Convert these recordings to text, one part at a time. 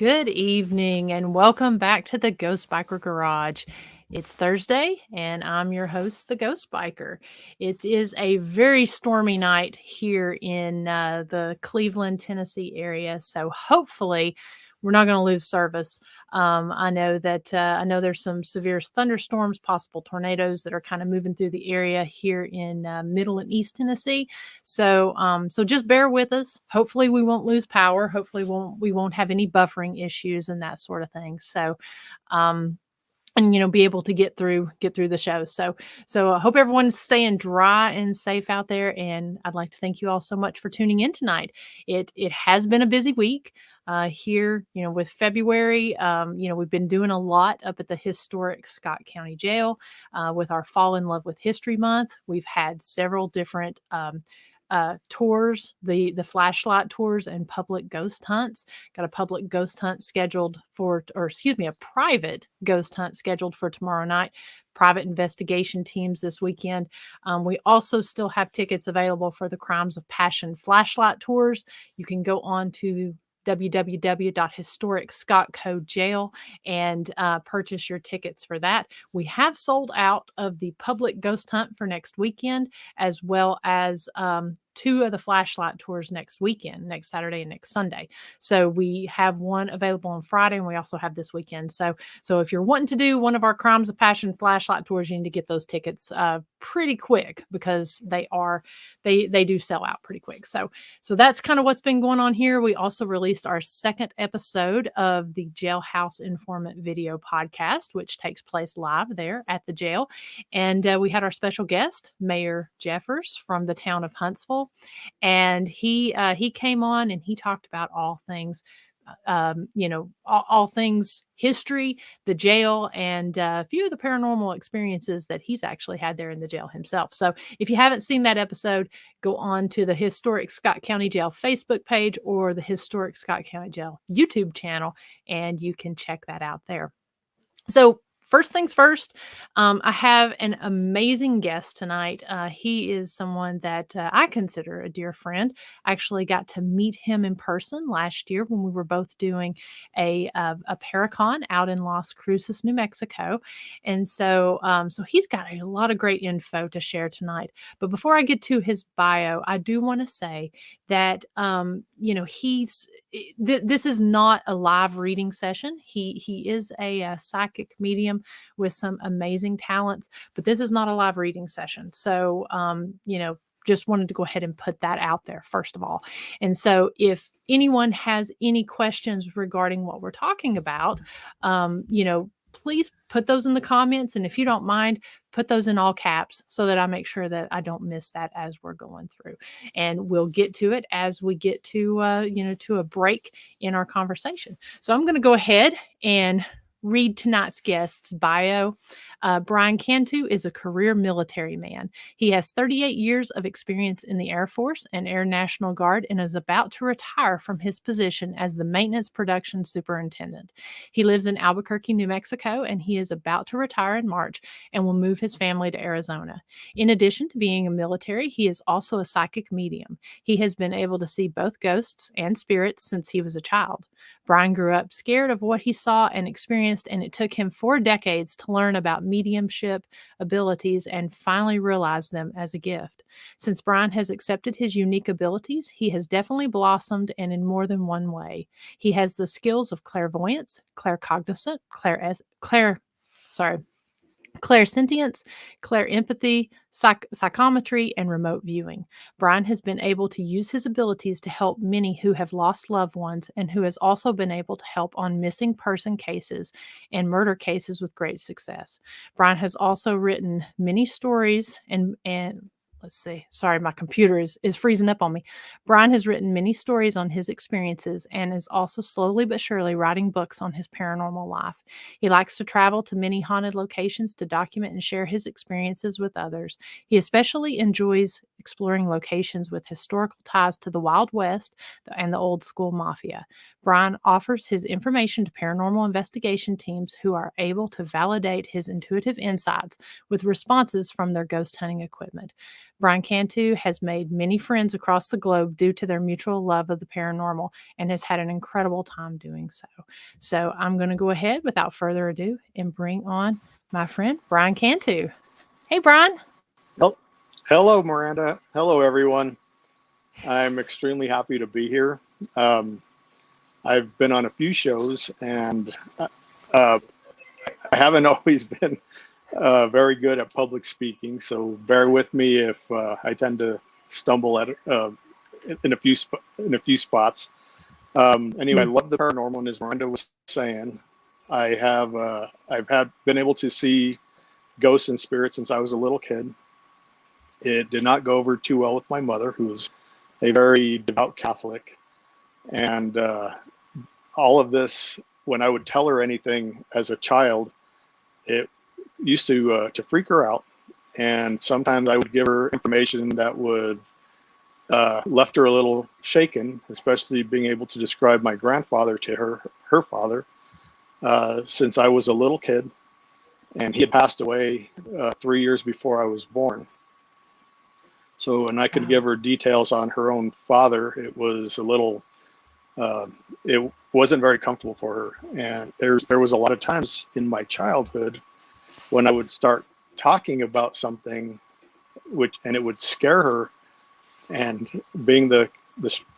Good evening and welcome back to the Ghost Biker Garage. It's Thursday and I'm your host, the Ghost Biker. It is a very stormy night here in the Cleveland, Tennessee area. So hopefully we're not going to lose service. I know there's some severe thunderstorms, possible tornadoes that are kind of moving through the area here in Middle and East Tennessee. So just bear with us. Hopefully we won't lose power. Hopefully we won't have any buffering issues and that sort of thing. So, and be able to get through the show. So I hope everyone's staying dry and safe out there. And I'd like to thank you all so much for tuning in tonight. It has been a busy week. Here, with February, we've been doing a lot up at the historic Scott County Jail with our Fall in Love with History Month. We've had several different tours, the flashlight tours and public ghost hunts. Got a public ghost hunt scheduled a private ghost hunt scheduled for tomorrow night. Private investigation teams this weekend. We also still have tickets available for the Crimes of Passion flashlight tours. You can go on to www.historicscottcojail and purchase your tickets for that. We have sold out of the public ghost hunt for next weekend, as well as 2 of the flashlight tours next weekend, next Saturday and next Sunday. So we have one available on Friday, and we also have this weekend. So if you're wanting to do one of our Crimes of Passion flashlight tours, you need to get those tickets pretty quick, because they do sell out pretty quick. So that's kind of what's been going on here. We also released our second episode of the Jailhouse Informant video podcast, which takes place live there at the jail. And we had our special guest, Mayor Jeffers from the town of Huntsville. And he came on and he talked about all things, all things history, the jail, and a few of the paranormal experiences that he's actually had there in the jail himself. So if you haven't seen that episode, go on to the Historic Scott County Jail Facebook page or the Historic Scott County Jail YouTube channel, and you can check that out there. So first things first, I have an amazing guest tonight. He is someone that I consider a dear friend. I actually got to meet him in person last year when we were both doing a Paracon out in Las Cruces, New Mexico. And so he's got a lot of great info to share tonight. But before I get to his bio, I do want to say that, this is not a live reading session. He is a psychic medium with some amazing talents, but this is not a live reading session. So, just wanted to go ahead and put that out there first of all. And so if anyone has any questions regarding what we're talking about, please put those in the comments. And if you don't mind, put those in all caps so that I make sure that I don't miss that as we're going through. And we'll get to it as we get to, to a break in our conversation. So I'm going to go ahead and read tonight's guest's bio. Brian Cantu is a career military man. He has 38 years of experience in the Air Force and Air National Guard and is about to retire from his position as the maintenance production superintendent. He lives in Albuquerque, New Mexico, and he is about to retire in March and will move his family to Arizona. In addition to being a military, he is also a psychic medium. He has been able to see both ghosts and spirits since he was a child. Brian grew up scared of what he saw and experienced, and it took him 4 decades to learn about mediumship abilities and finally realize them as a gift. Since Brian has accepted his unique abilities, he has definitely blossomed, and in more than one way. He has the skills of clairvoyance, claircognizance, clairsentience, clairempathy, psychometry, and remote viewing. Brian has been able to use his abilities to help many who have lost loved ones, and who has also been able to help on missing person cases and murder cases with great success. Brian has also written many stories and let's see. Sorry, my computer is freezing up on me. Brian has written many stories on his experiences and is also slowly but surely writing books on his paranormal life. He likes to travel to many haunted locations to document and share his experiences with others. He especially enjoys exploring locations with historical ties to the Wild West and the old school mafia. Brian offers his information to paranormal investigation teams who are able to validate his intuitive insights with responses from their ghost hunting equipment. Brian Cantu has made many friends across the globe due to their mutual love of the paranormal and has had an incredible time doing so. So I'm going to go ahead without further ado and bring on my friend Brian Cantu. Hey, Brian. Hello, Miranda. Hello, everyone. I'm extremely happy to be here. I've been on a few shows, and I haven't always been very good at public speaking, so bear with me if I tend to stumble at in a few spots. Anyway, I love the paranormal, and as Miranda was saying, I've been able to see ghosts and spirits since I was a little kid. It did not go over too well with my mother, who was a very devout Catholic, and all of this, when I would tell her anything as a child, it used to freak her out. And sometimes I would give her information that would left her a little shaken, especially being able to describe my grandfather to her father, since I was a little kid, and he had passed away 3 years before I was born. So, and I could give her details on her own father. It was a little, it wasn't very comfortable for her. And there was a lot of times in my childhood when I would start talking about something, and it would scare her. And being the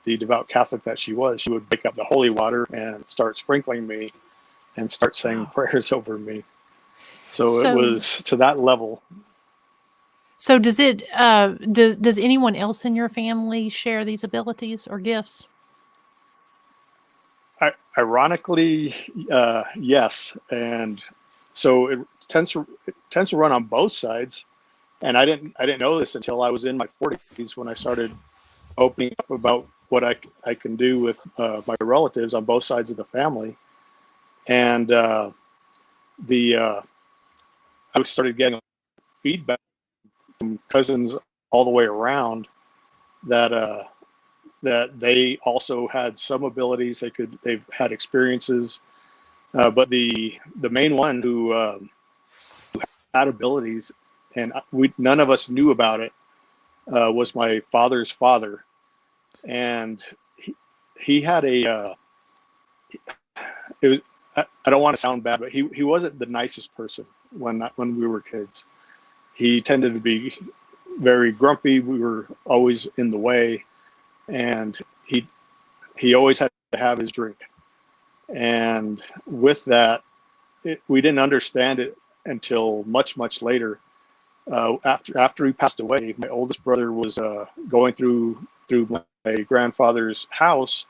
devout Catholic that she was, she would pick up the holy water and start sprinkling me and start saying prayers over me. So it was to that level. So does it does anyone else in your family share these abilities or gifts? Ironically, yes, and so it tends to run on both sides. And I didn't know this until I was in my 40s when I started opening up about what I can do with my relatives on both sides of the family, and I started getting feedback from cousins all the way around that that they also had some abilities. They've had experiences, but the main one who had abilities, and none of us knew about it, was my father's father, and he had a. It was. I don't want to sound bad, but he wasn't the nicest person when we were kids. He tended to be very grumpy. We were always in the way, and he always had to have his drink. And with that, we didn't understand it until much later. After he passed away, my oldest brother was going through my grandfather's house,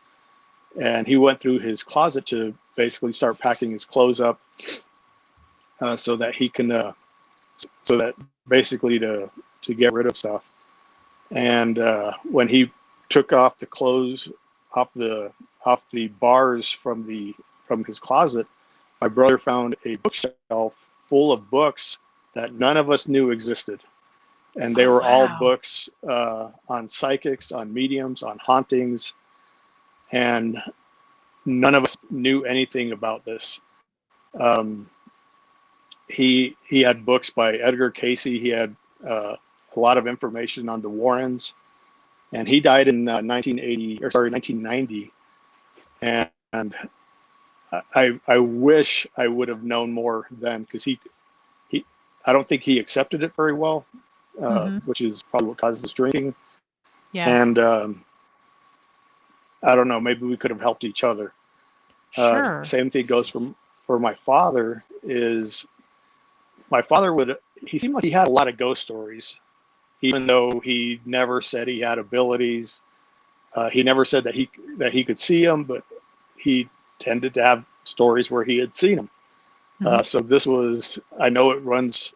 and he went through his closet to basically start packing his clothes up, so that he can basically to get rid of stuff. And when he took off the clothes off the bars from his closet, my brother found a bookshelf full of books that none of us knew existed. And they were all books on psychics, on mediums, on hauntings, and none of us knew anything about this. He had books by Edgar Cayce. He had a lot of information on the Warrens, and he died in 1990. And I wish I would have known more then, because I don't think he accepted it very well, which is probably what caused his drinking. Yeah. And I don't know, maybe we could have helped each other. Sure. Same thing goes for my father. My father he seemed like he had a lot of ghost stories, even though he never said he had abilities. He never said that he could see them, but he tended to have stories where he had seen them. So this was, I know it runs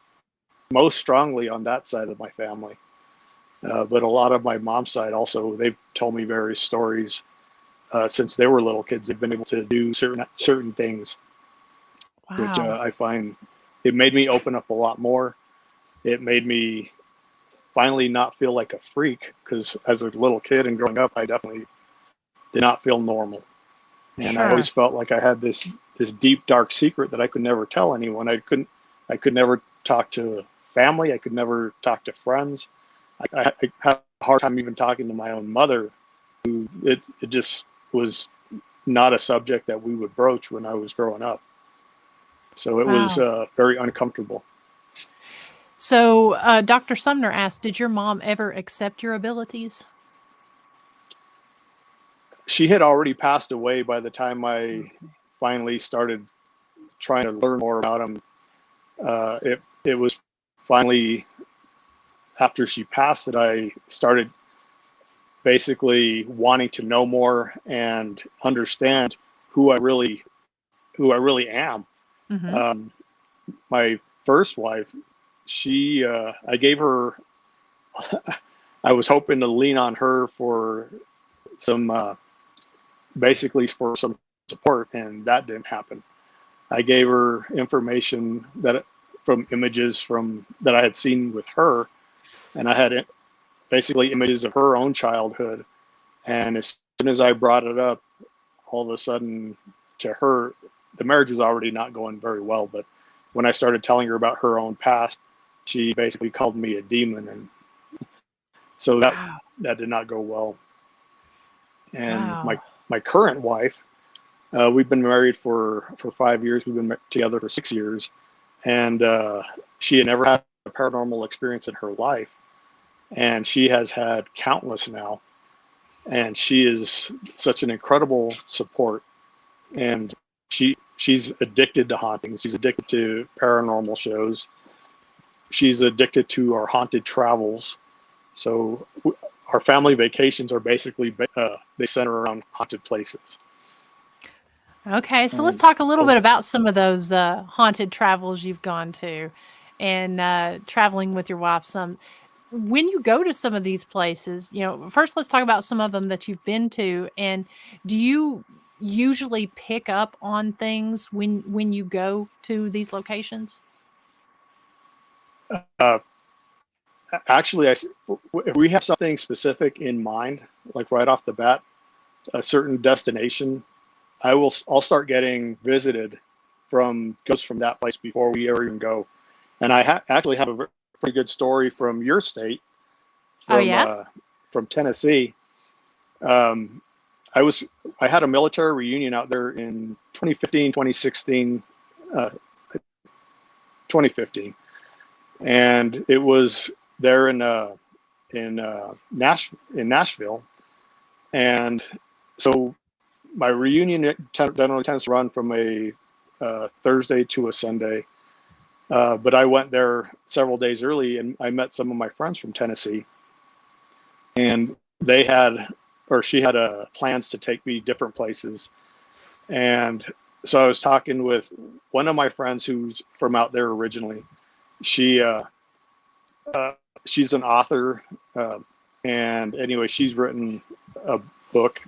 most strongly on that side of my family. But a lot of my mom's side also, they've told me various stories. Since they were little kids, they've been able to do certain things, which I find it made me open up a lot more. It made me finally not feel like a freak, because as a little kid and growing up, I definitely did not feel normal. And I always Sure. felt like I had this deep, dark secret that I could never tell anyone. I could never talk to family. I could never talk to friends. I had a hard time even talking to my own mother, who it just was not a subject that we would broach when I was growing up. So it was Wow. very uncomfortable. So, Dr. Sumner asked, did your mom ever accept your abilities? She had already passed away by the time I Okay. finally started trying to learn more about them. It was finally after she passed that I started basically wanting to know more and understand who I really am. Mm-hmm. Um, my first wife, I gave her, I was hoping to lean on her for some, basically for some support, and that didn't happen. I gave her information from images from that I had seen with her, and I had basically images of her own childhood. And as soon as I brought it up, all of a sudden to her, the marriage was already not going very well. But when I started telling her about her own past, she basically called me a demon, and so Wow. that did not go well. And Wow. my current wife, we've been married for 5 years. We've been together for 6 years, and she had never had a paranormal experience in her life, and she has had countless now. And she is such an incredible support, and she's addicted to hauntings. She's addicted to paranormal shows. She's addicted to our haunted travels. So our family vacations are basically they center around haunted places. Okay, so let's And talk a little bit those, about some of those haunted travels you've gone to and traveling with your wife. Some when you go to some of these places, first let's talk about some of them that you've been to. And do you usually pick up on things when you go to these locations? uh, actually, if we have something specific in mind, like right off the bat, a certain destination, I'll start getting visited from ghosts from that place before we ever even go. And I actually have a pretty good story from your state, Oh from yeah. uh, from Tennessee. Um, I was I had a military reunion out there in 2015, 2016, 2015, and it was there in Nashville. And so my reunion generally tends to run from a Thursday to a Sunday. But I went there several days early, and I met some of my friends from Tennessee, and they had, or she had, plans to take me different places. And so I was talking with one of my friends who's from out there originally. She uh, she's an author, and anyway, she's written a book.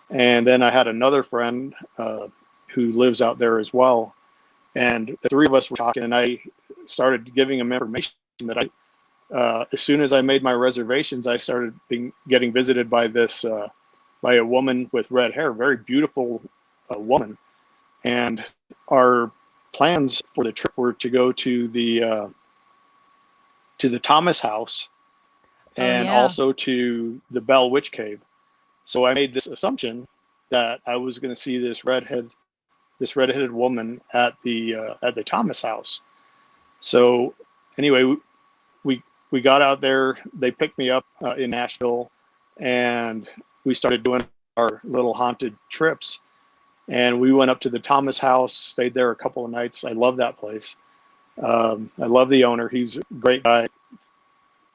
And then I had another friend who lives out there as well, and the three of us were talking, and I started giving him information that as soon as I made my reservations, I started getting visited by by a woman with red hair, very beautiful woman. And our plans for the trip were to go to the Thomas House Oh and yeah. also to the Bell Witch Cave. So I made this assumption that I was going to see this redheaded woman at the Thomas House. So anyway, we got out there. They picked me up in Nashville, and we started doing our little haunted trips. And we went up to the Thomas House, stayed there a couple of nights. I love that place. I love the owner. He's a great guy.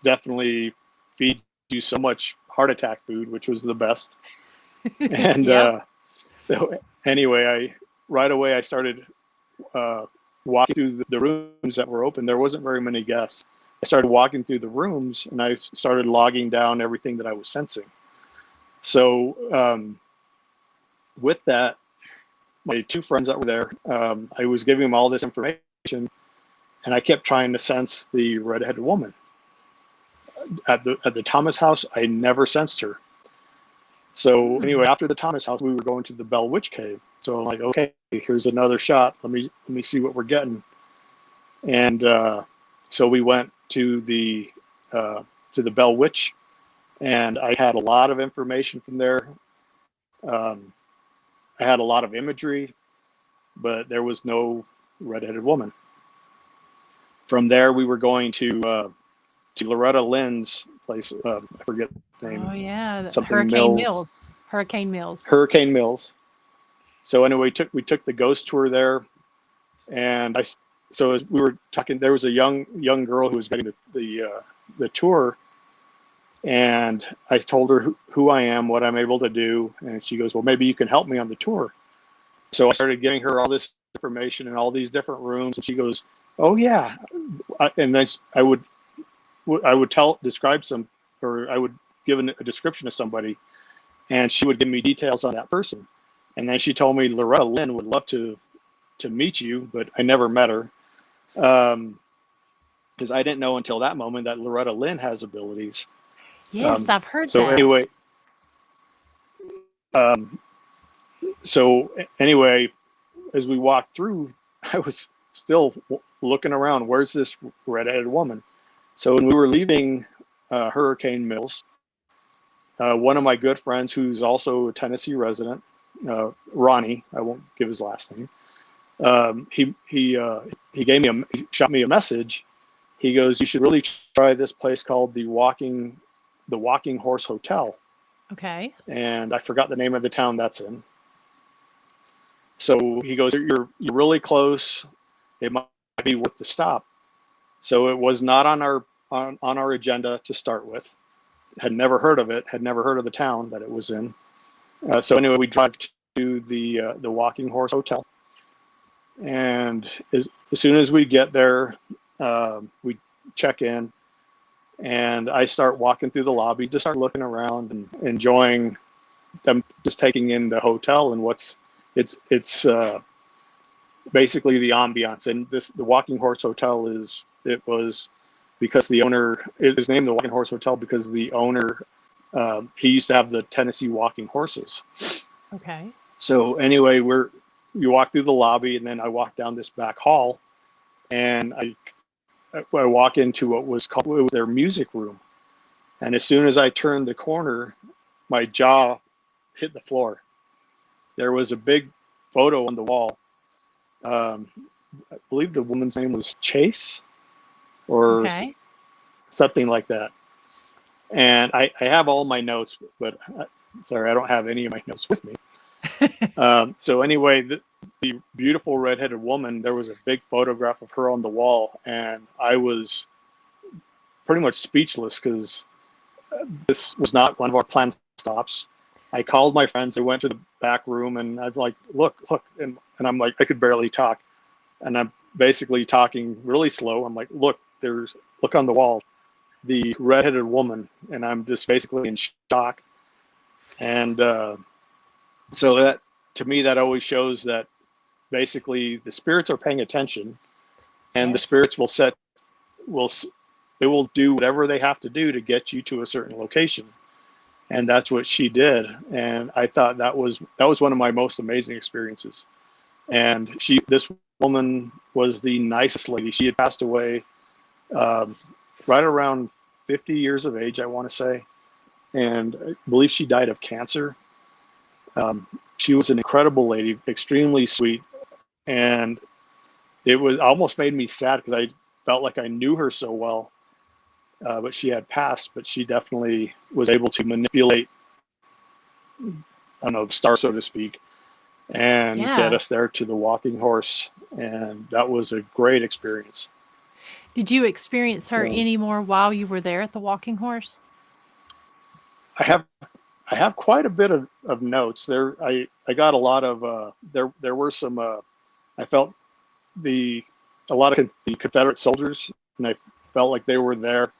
Definitely feeds you so much heart attack food, which was the best. And Yep. so anyway, I right away I started uh, walking through the rooms that were open. There wasn't very many guests. I started walking through the rooms, and I started logging down everything that I was sensing. So with that, my two friends that were there, I was giving them all this information, and I kept trying to sense the redheaded woman. at the Thomas house, I never sensed her. So anyway, after the Thomas house, we were going to the Bell Witch Cave. So I'm like, okay, here's another shot. Let me see what we're getting. And so we went to the Bell Witch, and I had a lot of information from there. I had a lot of imagery, but there was no redheaded woman. From there, we were going to Loretta Lynn's place. I forget the name. Oh yeah, Something Hurricane Mills. Mills. Hurricane Mills. Hurricane Mills. So anyway, we took the ghost tour there, and so as we were talking, there was a young girl who was getting the tour, and I told her who I am, what I'm able to do, and she goes, well, maybe you can help me on the tour. So I started giving her all this information in all these different rooms, and she goes, oh yeah, and then I would describe some, or I would give a description of somebody, and she would give me details on that person. And then she told me Loretta Lynn would love to meet you, but I never met her, because I didn't know until that moment that Loretta Lynn has abilities. Yes, I've heard so that. Anyway, so anyway, as we walked through, I was still looking around. Where's this redheaded woman? So when we were leaving Hurricane Mills, one of my good friends, who's also a Tennessee resident, Ronnie, I won't give his last name. He shot me a message. He goes, you should really try this place called the Walking Horse Hotel. Okay. And I forgot the name of the town that's in. So he goes, you're really close. It might be worth the stop. So it was not on our agenda to start with. Had never heard of it. Had never heard of the town that it was in. So anyway, we drive to the Walking Horse Hotel, and as soon as we get there, we check in, and I start walking through the lobby, just start looking around and enjoying them, just taking in the hotel and it's basically the ambiance. And the Walking Horse Hotel was because the owner, it was named the Walking Horse Hotel because the owner, he used to have the Tennessee walking horses. Okay. So anyway, you walk through the lobby, and then I walk down this back hall, and I walk into what was called their music room. And as soon as I turned the corner, my jaw hit the floor. There was a big photo on the wall. I believe the woman's name was Chase, or Okay. something like that. And I have all my notes, but sorry, I don't have any of my notes with me. So anyway, the beautiful redheaded woman, there was a big photograph of her on the wall, and I was pretty much speechless because this was not one of our planned stops. I called my friends. They went to the back room, and I'm like, look, and I'm like, I could barely talk, and I'm basically talking really slow. I'm like, look on the wall, the redheaded woman, and I'm just basically in shock. And so that, to me, that always shows that basically the spirits are paying attention, and the Yes. spirits they will do whatever they have to do to get you to a certain location. And that's what she did. And I thought that was one of my most amazing experiences. And this woman was the nicest lady. She had passed away right around 50 years of age, I want to say. And I believe she died of cancer. She was an incredible lady, extremely sweet. And it almost made me sad because I felt like I knew her so well. But she had passed, but she definitely was able to manipulate, I don't know, the star, so to speak, and get us there to the Walking Horse. And that was a great experience. Did you experience her anymore while you were there at the Walking Horse? I have quite a bit of notes there. I got a lot of there were some I felt a lot of the Confederate soldiers, and I felt like they were there.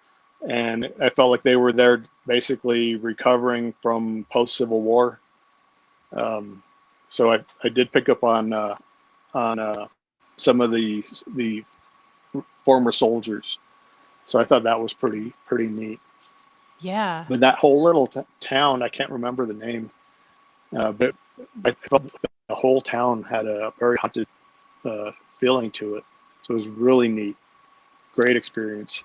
And I felt like they were there basically recovering from post-Civil War. So I did pick up on some of the former soldiers. So I thought that was pretty neat. Yeah. But that whole little town, I can't remember the name, but I felt the whole town had a very haunted feeling to it. So it was really neat. Great experience.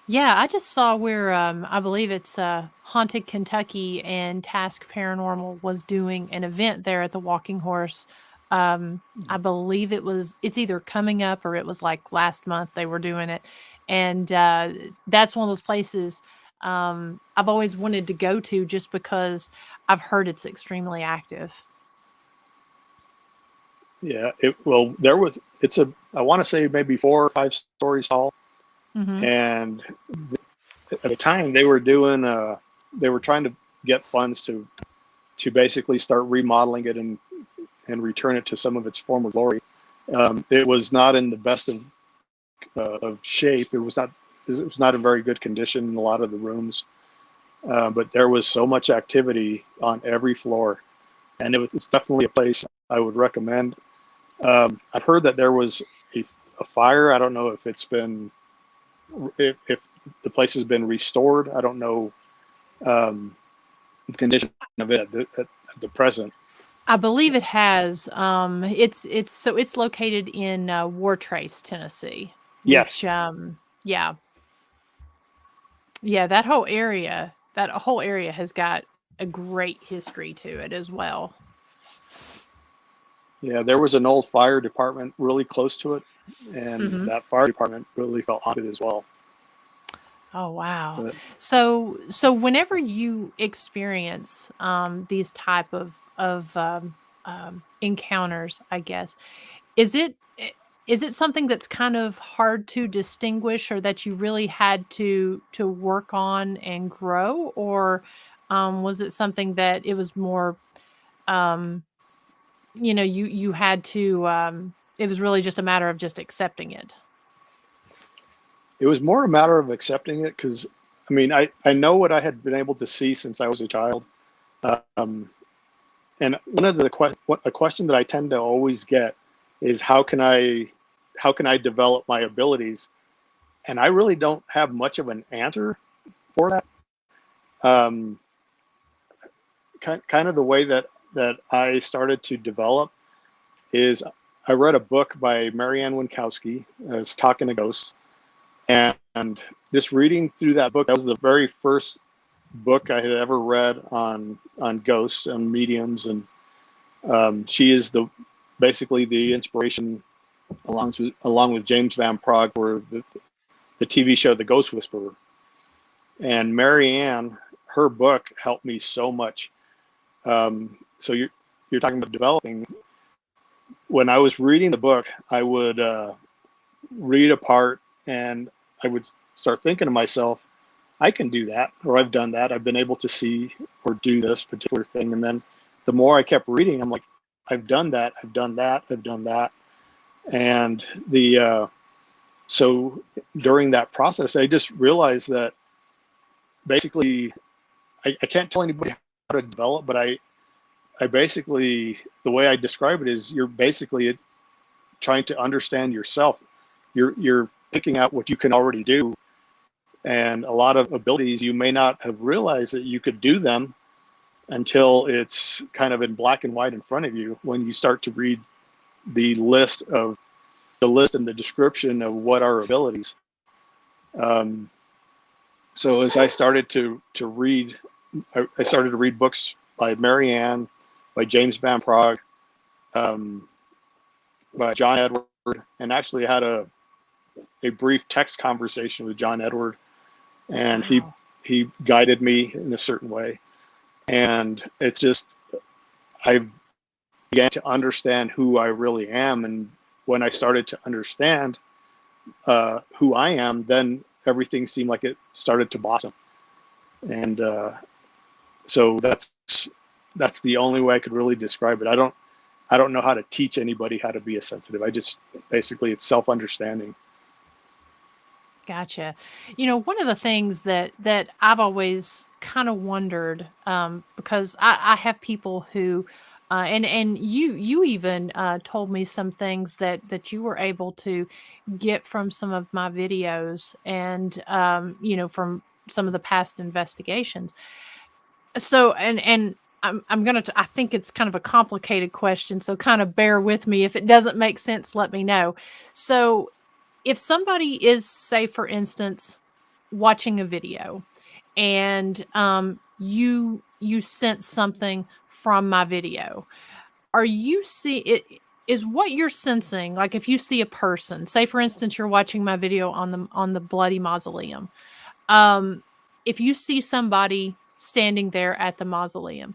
Yeah, I just saw where I believe it's Haunted Kentucky and Task Paranormal was doing an event there at the Walking Horse. I believe it's either coming up or it was like last month they were doing it. And that's one of those places I've always wanted to go to just because I've heard it's extremely active. Yeah, I want to say maybe 4 or 5 stories tall. Hmm. And at the time they were trying to get funds to basically start remodeling it and return it to some of its former glory. It was not in the best of shape. It was not in very good condition in a lot of the rooms. But there was so much activity on every floor, and it's definitely a place I would recommend. I've heard that there was a fire. I don't know if if the place has been restored. I don't know um, the condition of it at the present. I believe it has. It's located in Wartrace, Tennessee, which Yes. yeah, yeah, that whole area has got a great history to it as well. Yeah, there was an old fire department really close to it, and Hmm. that fire department really felt haunted as well. Oh wow. But So whenever you experience these type of encounters, I guess, is it is it something that's kind of hard to distinguish or that you really had to work on and grow, or was it something that it was more um, you had to it was really just a matter of just accepting it? it was more a matter of accepting it because, I mean, I know what I had been able to see since I was a child. Um, and one of a question that I tend to always get is how can I develop my abilities? And I really don't have much of an answer for that. Um, kind of the way that I started to develop is I read a book by Marianne Winkowski, it's Talking to Ghosts, and just reading through that book, that was the very first book I had ever read on ghosts and mediums, and she is basically the inspiration along with James Van Prague for the TV show The Ghost Whisperer. And Marianne, her book helped me so much. So you're talking about developing. When I was reading the book, I would read a part and I would start thinking to myself, I can do that, or I've done that. I've been able to see or do this particular thing. And then the more I kept reading, I'm like, I've done that, I've done that, I've done that. And so during that process, I just realized that basically I can't tell anybody how to develop, but I basically, the way I describe it is you're basically trying to understand yourself. You're picking out what you can already do, and a lot of abilities you may not have realized that you could do them until it's kind of in black and white in front of you when you start to read the list and the description of what are abilities. Um, so as I started to read, I started to read books by Marianne, by James Van Prague, um, by John Edward, and actually had a brief text conversation with John Edward, and Wow. he guided me in a certain way. And it's just I began to understand who I really am, and when I started to understand who I am, then everything seemed like it started to blossom. And so that's the only way I could really describe it. I don't know how to teach anybody how to be a sensitive. I just basically it's self-understanding. Gotcha. One of the things that I've always kind of wondered, because I have people who, and you even told me some things that you were able to get from some of my videos, and from some of the past investigations. So, and I'm going to, I think it's kind of a complicated question. So kind of bear with me. If it doesn't make sense, let me know. So if somebody is, say, for instance, watching a video and you sense something from my video, are you see it? Is what you're sensing, like if you see a person, say for instance, you're watching my video on the bloody mausoleum. If you see somebody standing there at the mausoleum,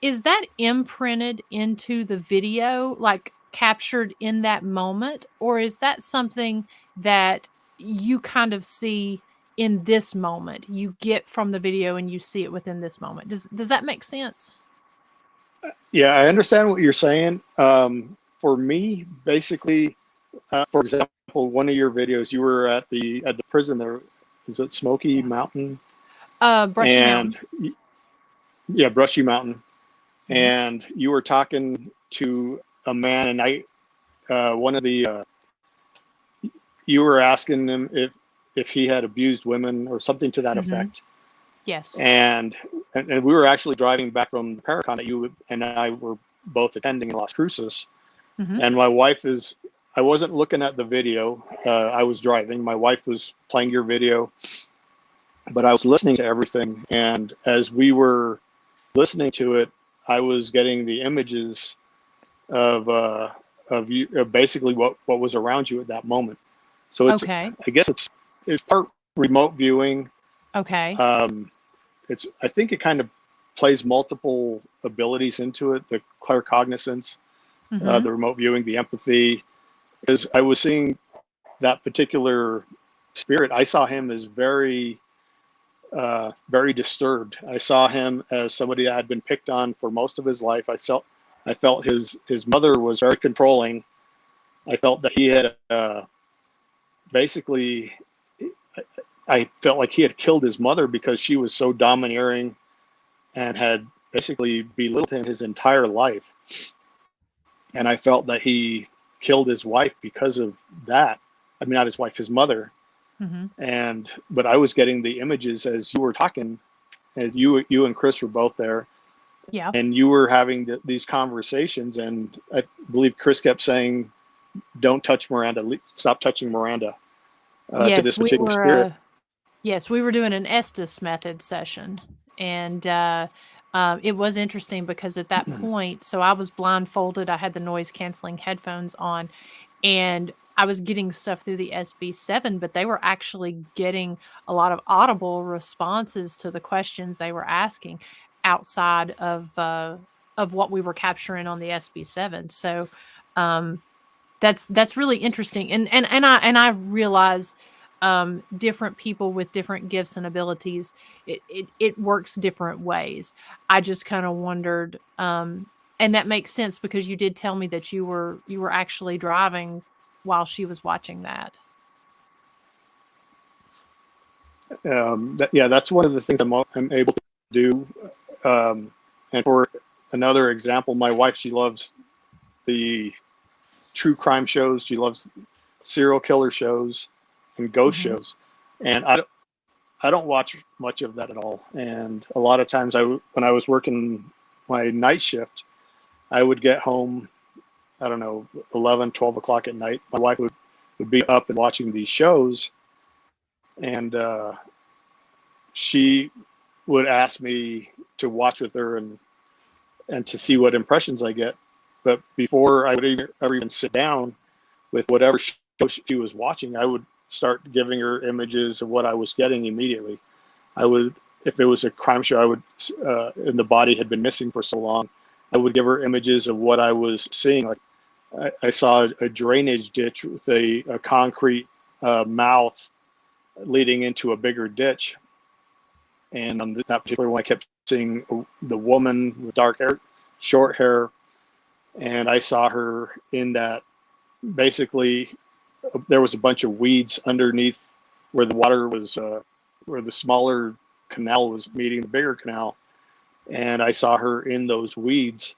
is that imprinted into the video, like captured in that moment, or is that something that you kind of see in this moment? You get from the video and you see it within this moment. Does that make sense? Yeah, I understand what you're saying. For me, basically, for example, one of your videos, you were at the prison there. Is it Smoky Mountain? Brushy Mountain. And yeah, Brushy Mountain. Mm-hmm. And you were talking to a man, and you were asking him if he had abused women or something to that Mm-hmm. effect. Yes. And we were actually driving back from the Paracon that you and I were both attending in Las Cruces. Mm-hmm. And my wife I wasn't looking at the video. I was driving. My wife was playing your video, but I was listening to everything. And as we were listening to it, I was getting the images of you, basically what was around you at that moment. So it's, Okay. I guess it's part remote viewing. Okay. I think it kind of plays multiple abilities into it: the claircognizance, Mm-hmm. the remote viewing, the empathy. Because I was seeing that particular spirit, I saw him as very, very disturbed. I saw him as somebody that had been picked on for most of his life. I felt his mother was very controlling. I felt that he had basically, I felt like he had killed his mother because she was so domineering and had basically belittled him his entire life. And I felt that he killed his wife because of that. I mean, not his wife, his mother. Mm-hmm. But I was getting the images as you were talking, and you and Chris were both there. Yeah. And you were having these conversations, and I believe Chris kept saying, "Don't touch Miranda. Stop touching Miranda." To this particular spirit. Yes, we were doing an Estes method session, and it was interesting because at that point, so I was blindfolded. I had the noise canceling headphones on, and I was getting stuff through the SB7, but they were actually getting a lot of audible responses to the questions they were asking outside of what we were capturing on the SB7. So that's really interesting, and I realize different people with different gifts and abilities, it works different ways. I just kind of wondered, and that makes sense because you did tell me that you were actually driving while she was watching that. That's one of the things I'm able to do. And for another example, my wife, she loves the true crime shows. She loves serial killer shows and ghost Mm-hmm. shows. And I don't watch much of that at all. And a lot of times when I was working my night shift, I would get home, I don't know, 11, 12 o'clock at night. My wife would be up and watching these shows. And she would ask me to watch with her and to see what impressions I get. But before I would ever even sit down with whatever show she was watching, I would start giving her images of what I was getting immediately. I would, if it was a crime show, I would, and the body had been missing for so long, I would give her images of what I was seeing. Like I saw a drainage ditch with a concrete mouth leading into a bigger ditch. And on that particular one, I kept seeing the woman with dark hair, short hair, and I saw her in that. Basically, there was a bunch of weeds underneath where the water was, where the smaller canal was meeting the bigger canal, and I saw her in those weeds.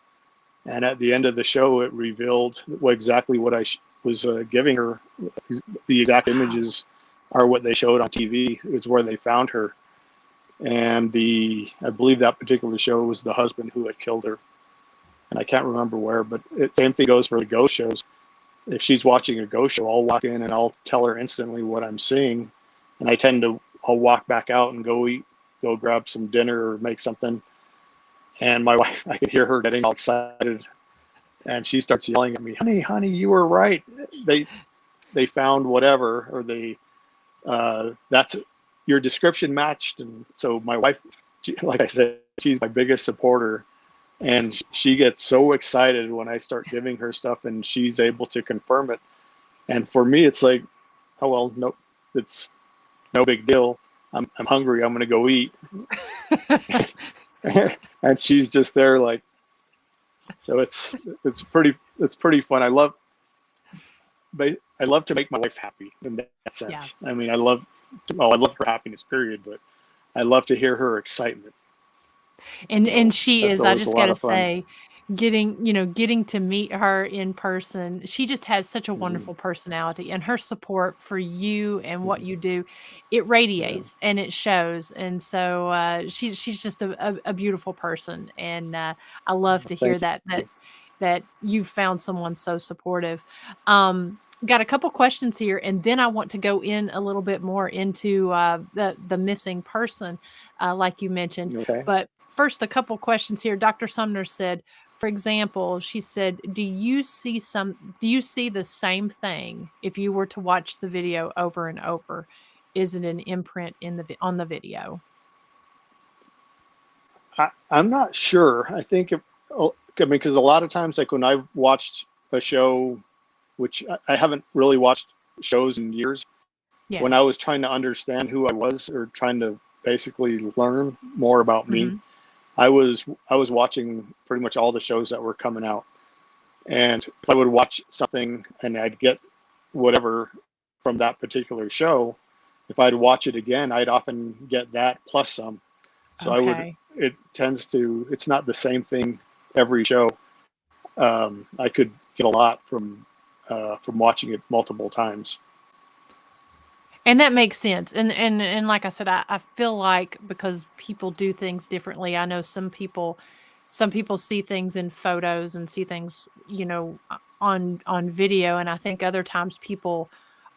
And at the end of the show, it revealed exactly what I was giving her, the exact images are what they showed on TV. Is where they found her, and I believe that particular show was the husband who had killed her, and I can't remember where. But same thing goes for the ghost shows. If she's watching a ghost show, I'll walk in and I'll tell her instantly what I'm seeing, and I'll walk back out and go grab some dinner or make something. And my wife, I could hear her getting all excited, and she starts yelling at me, honey, you were right. They found whatever, or that's your description matched. And so my wife, like I said, she's my biggest supporter, and she gets so excited when I start giving her stuff and she's able to confirm it. And for me, it's like, oh, well, no, it's no big deal. I'm hungry. I'm going to go eat. And she's just there like, so it's pretty fun. I love to make my wife happy in that sense. Yeah. I mean, I love her happiness, period, but I love to hear her excitement. And she That's is, I always a just lot gotta of fun. say, getting to meet her in person, she just has such a wonderful personality, and her support for you and what you do, it radiates and it shows. And so she's just a beautiful person, and I love to hear Thank you. that you've found someone so supportive. Got a couple questions here, and then I want to go in a little bit more into the missing person, like you mentioned. Okay. But first, a couple questions here. Dr. Sumner said, for example, she said, do you see the same thing if you were to watch the video over and over? Is it an imprint on the video? I'm not sure. I think because a lot of times, like when I've watched a show, which I haven't really watched shows in years, Yeah. when I was trying to understand who I was or trying to basically learn more about me, Mhm. I was watching pretty much all the shows that were coming out. And if I would watch something and I'd get whatever from that particular show, if I'd watch it again, I'd often get that plus some. So Okay. it's not the same thing every show. I could get a lot from watching it multiple times. And that makes sense. And like I said, I feel like because people do things differently. I know some people see things in photos and see things, on video, and I think other times people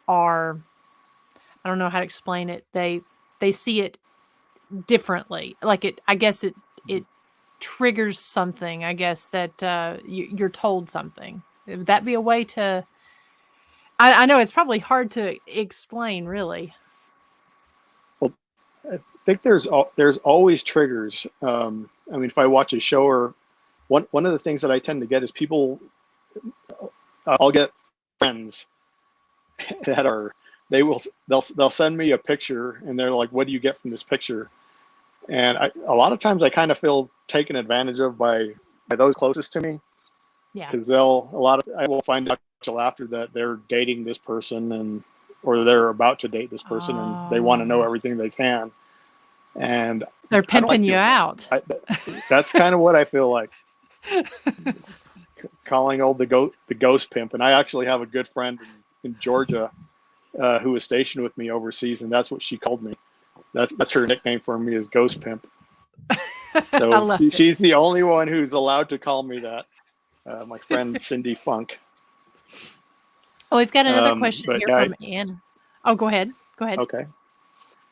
are, I don't know how to explain it. They see it differently. Like I guess it triggers something, I guess, that you're told something. Would that be a way to, I know it's probably hard to explain, really. Well, I think there's always triggers. I mean, if I watch a show, or one of the things that I tend to get is people. I'll get friends that are they'll send me a picture and they're like, "What do you get from this picture?" And a lot of times I kind of feel taken advantage of by those closest to me, Yeah. because I will find out after that they're dating this person, or they're about to date this person, and they want to know Oh, everything they can. And they're I don't like pimping you doing that. out. That's kind of what I feel like, calling the ghost pimp. And I actually have a good friend in Georgia who was stationed with me overseas, and that's what she called me. That's her nickname for me, is Ghost Pimp. I So love it. she's the only one who's allowed to call me that. My friend Cindy Funk. Oh, we've got another question But here yeah, from Anna. Oh, go ahead. Go ahead. okay.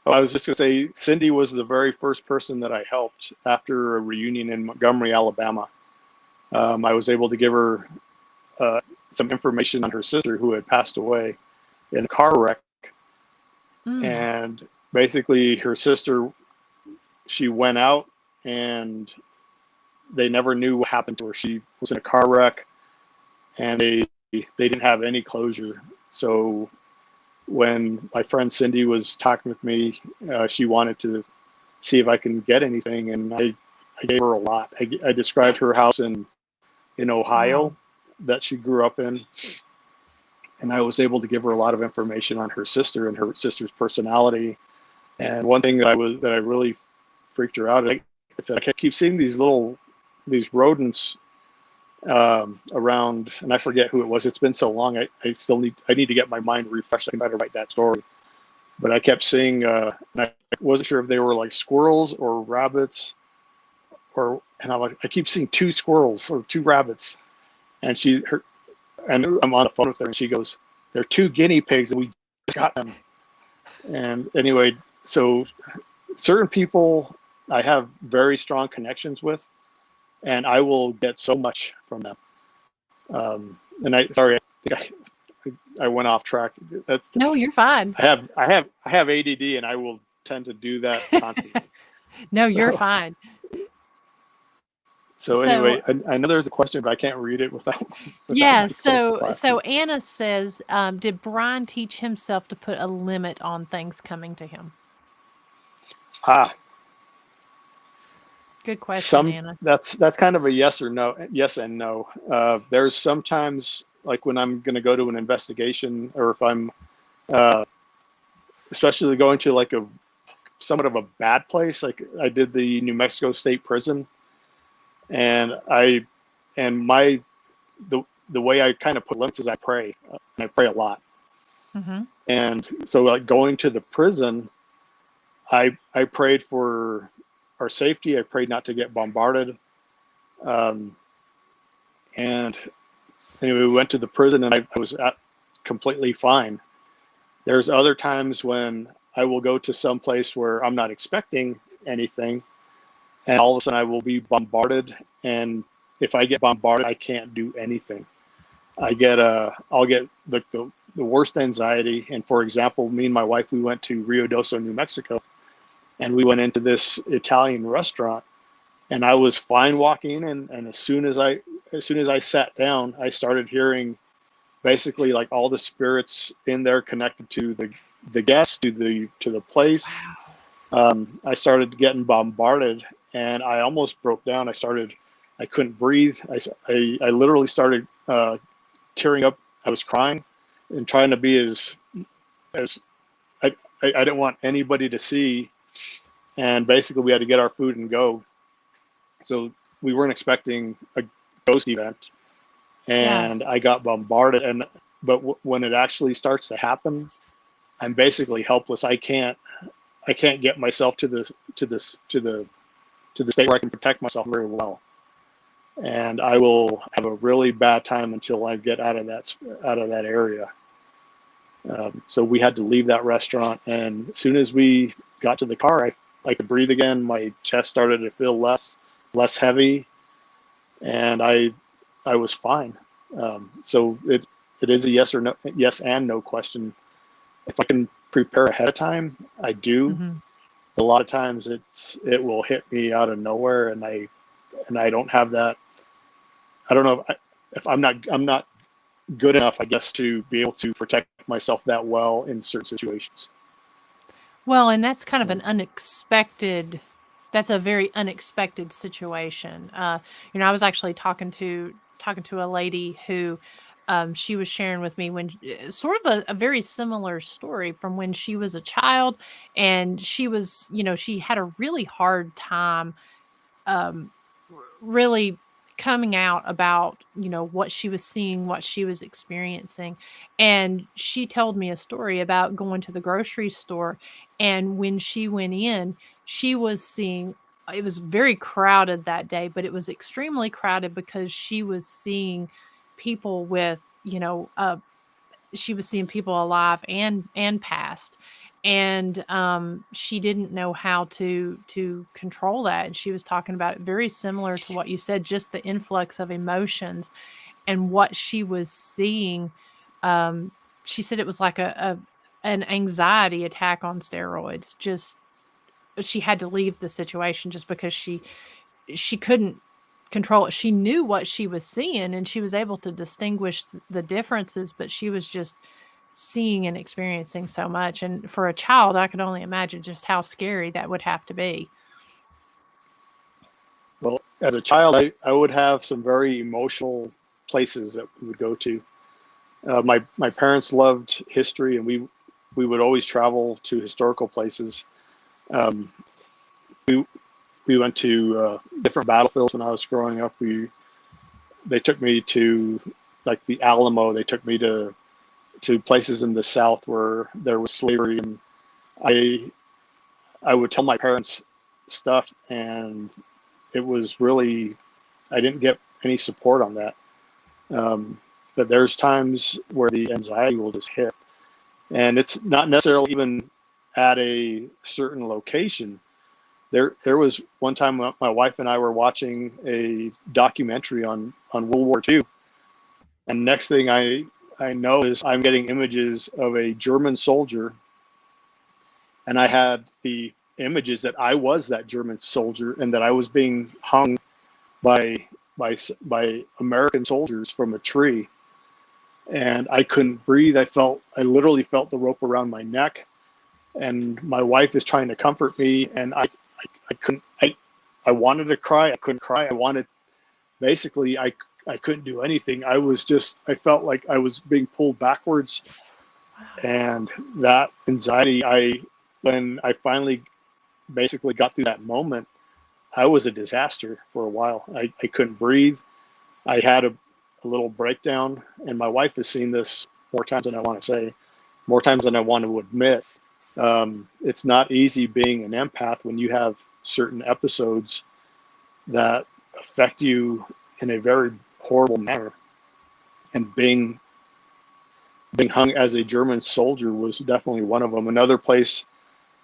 Well, I was just going to say, Cindy was the very first person that I helped after a reunion in Montgomery, Alabama. I was able to give her some information on her sister who had passed away in a car wreck. Mm. And basically, her sister, she went out and they never knew what happened to her. She was in a car wreck, and they didn't have any closure. So when my friend Cindy was talking with me, she wanted to see if I can get anything, and I gave her a lot. I described her house in Wow. Ohio that she grew up in, and I was able to give her a lot of information on her sister and her sister's personality. And one thing that I really freaked her out, I said, I keep seeing these rodents around, and I forget who it was. It's been so long. I need to get my mind refreshed. I can better write that story. but I kept seeing, and I wasn't sure if they were like squirrels or rabbits, and I keep seeing 2 squirrels or 2 rabbits, and and I'm on the phone with her, and she goes, "They're 2 guinea pigs, and we just got them." And anyway, so certain people I have very strong connections with, and I will get so much from them. And sorry, I think I went off track. That's No, you're fine. I have ADD, and I will tend to do that constantly. No, you're So fine. so So anyway, I know there's a question, but I can't read it without yeah, my close so glasses. Anna says, did Brian teach himself to put a limit on things coming to him? Ah, Good question, Anna. that's kind of a yes or no, yes and no. There's sometimes like when I'm going to go to an investigation, or if I'm uh, especially going to like a somewhat of a bad place, like I did the New Mexico State Prison, and my the way I kind of put limits is I pray, and I pray a lot. Mm-hmm. And so like going to the prison, I prayed for our safety. I prayed not to get bombarded. Um, and anyway, we went to the prison, and I was completely fine. There's other times when I will go to some place where I'm not expecting anything, and all of a sudden I will be bombarded. And if I get bombarded, I can't do anything. I'll get the worst anxiety. And for example, me and my wife, we went to Rio Doso, New Mexico, and we went into this Italian restaurant, and I was fine walking in, and as soon as I sat down, I started hearing basically like all the spirits in there connected to the guests, to the place. Wow. I started getting bombarded, and I almost broke down. I couldn't breathe. I literally started tearing up. I was crying and trying to be as I didn't want anybody to see. And basically, we had to get our food and go. So we weren't expecting a ghost event, Yeah. and I got bombarded. But when it actually starts to happen, I'm basically helpless. I can't get myself to the state where I can protect myself very well, and I will have a really bad time until I get out of that area. So we had to leave that restaurant, and as soon as we got to the car, I could breathe again. My chest started to feel less heavy, and I was fine. So it is a yes and no question. If I can prepare ahead of time, I do. Mm-hmm. A lot of times it will hit me out of nowhere, and I don't have that. I don't know if I'm not good enough, I guess, to be able to protect myself that well in certain situations. Well, and that's kind of So an unexpected. That's a very unexpected situation. I was actually talking to a lady who she was sharing with me when sort of a very similar story from when she was a child, and she had a really hard time um, really coming out about what she was seeing, what she was experiencing. And she told me a story about going to the grocery store, and when she went in, she was seeing, it was very crowded that day, but it was extremely crowded because she was seeing people with she was seeing people alive and past. And she didn't know how to control that, and she was talking about it very similar to what you said, just the influx of emotions and what she was seeing. She said it was like an anxiety attack on steroids. Just she had to leave the situation just because she couldn't control it. She knew what she was seeing, and she was able to distinguish the differences, but she was just seeing and experiencing so much. And for a child, I could only imagine just how scary that would have to be. well, as a child, I would have some very emotional places that we would go to. My parents loved history, and we would always travel to historical places. Um, we we went to different battlefields when I was growing up. They took me to like the Alamo. They took me to places in the South where there was slavery, and I I would tell my parents stuff, and it was really, I didn't get any support on that. But there's times where the anxiety will just hit, and it's not necessarily even at a certain location. There was one time my wife and I were watching a documentary on World War II, and next thing I know is I'm getting images of a German soldier, and I had the images that I was that German soldier and that I was being hung by by American soldiers from a tree, and I couldn't breathe. I literally felt the rope around my neck, and my wife is trying to comfort me, and I couldn't. I wanted to cry. I couldn't cry. I wanted, basically, I couldn't do anything. I felt like I was being pulled backwards, and that anxiety. When I finally basically got through that moment, I was a disaster for a while. I couldn't breathe. I had a little breakdown, and my wife has seen this more times than I want to say, more times than I want to admit. It's not easy being an empath when you have certain episodes that affect you in a very horrible manner. And being hung as a German soldier was definitely one of them. Another place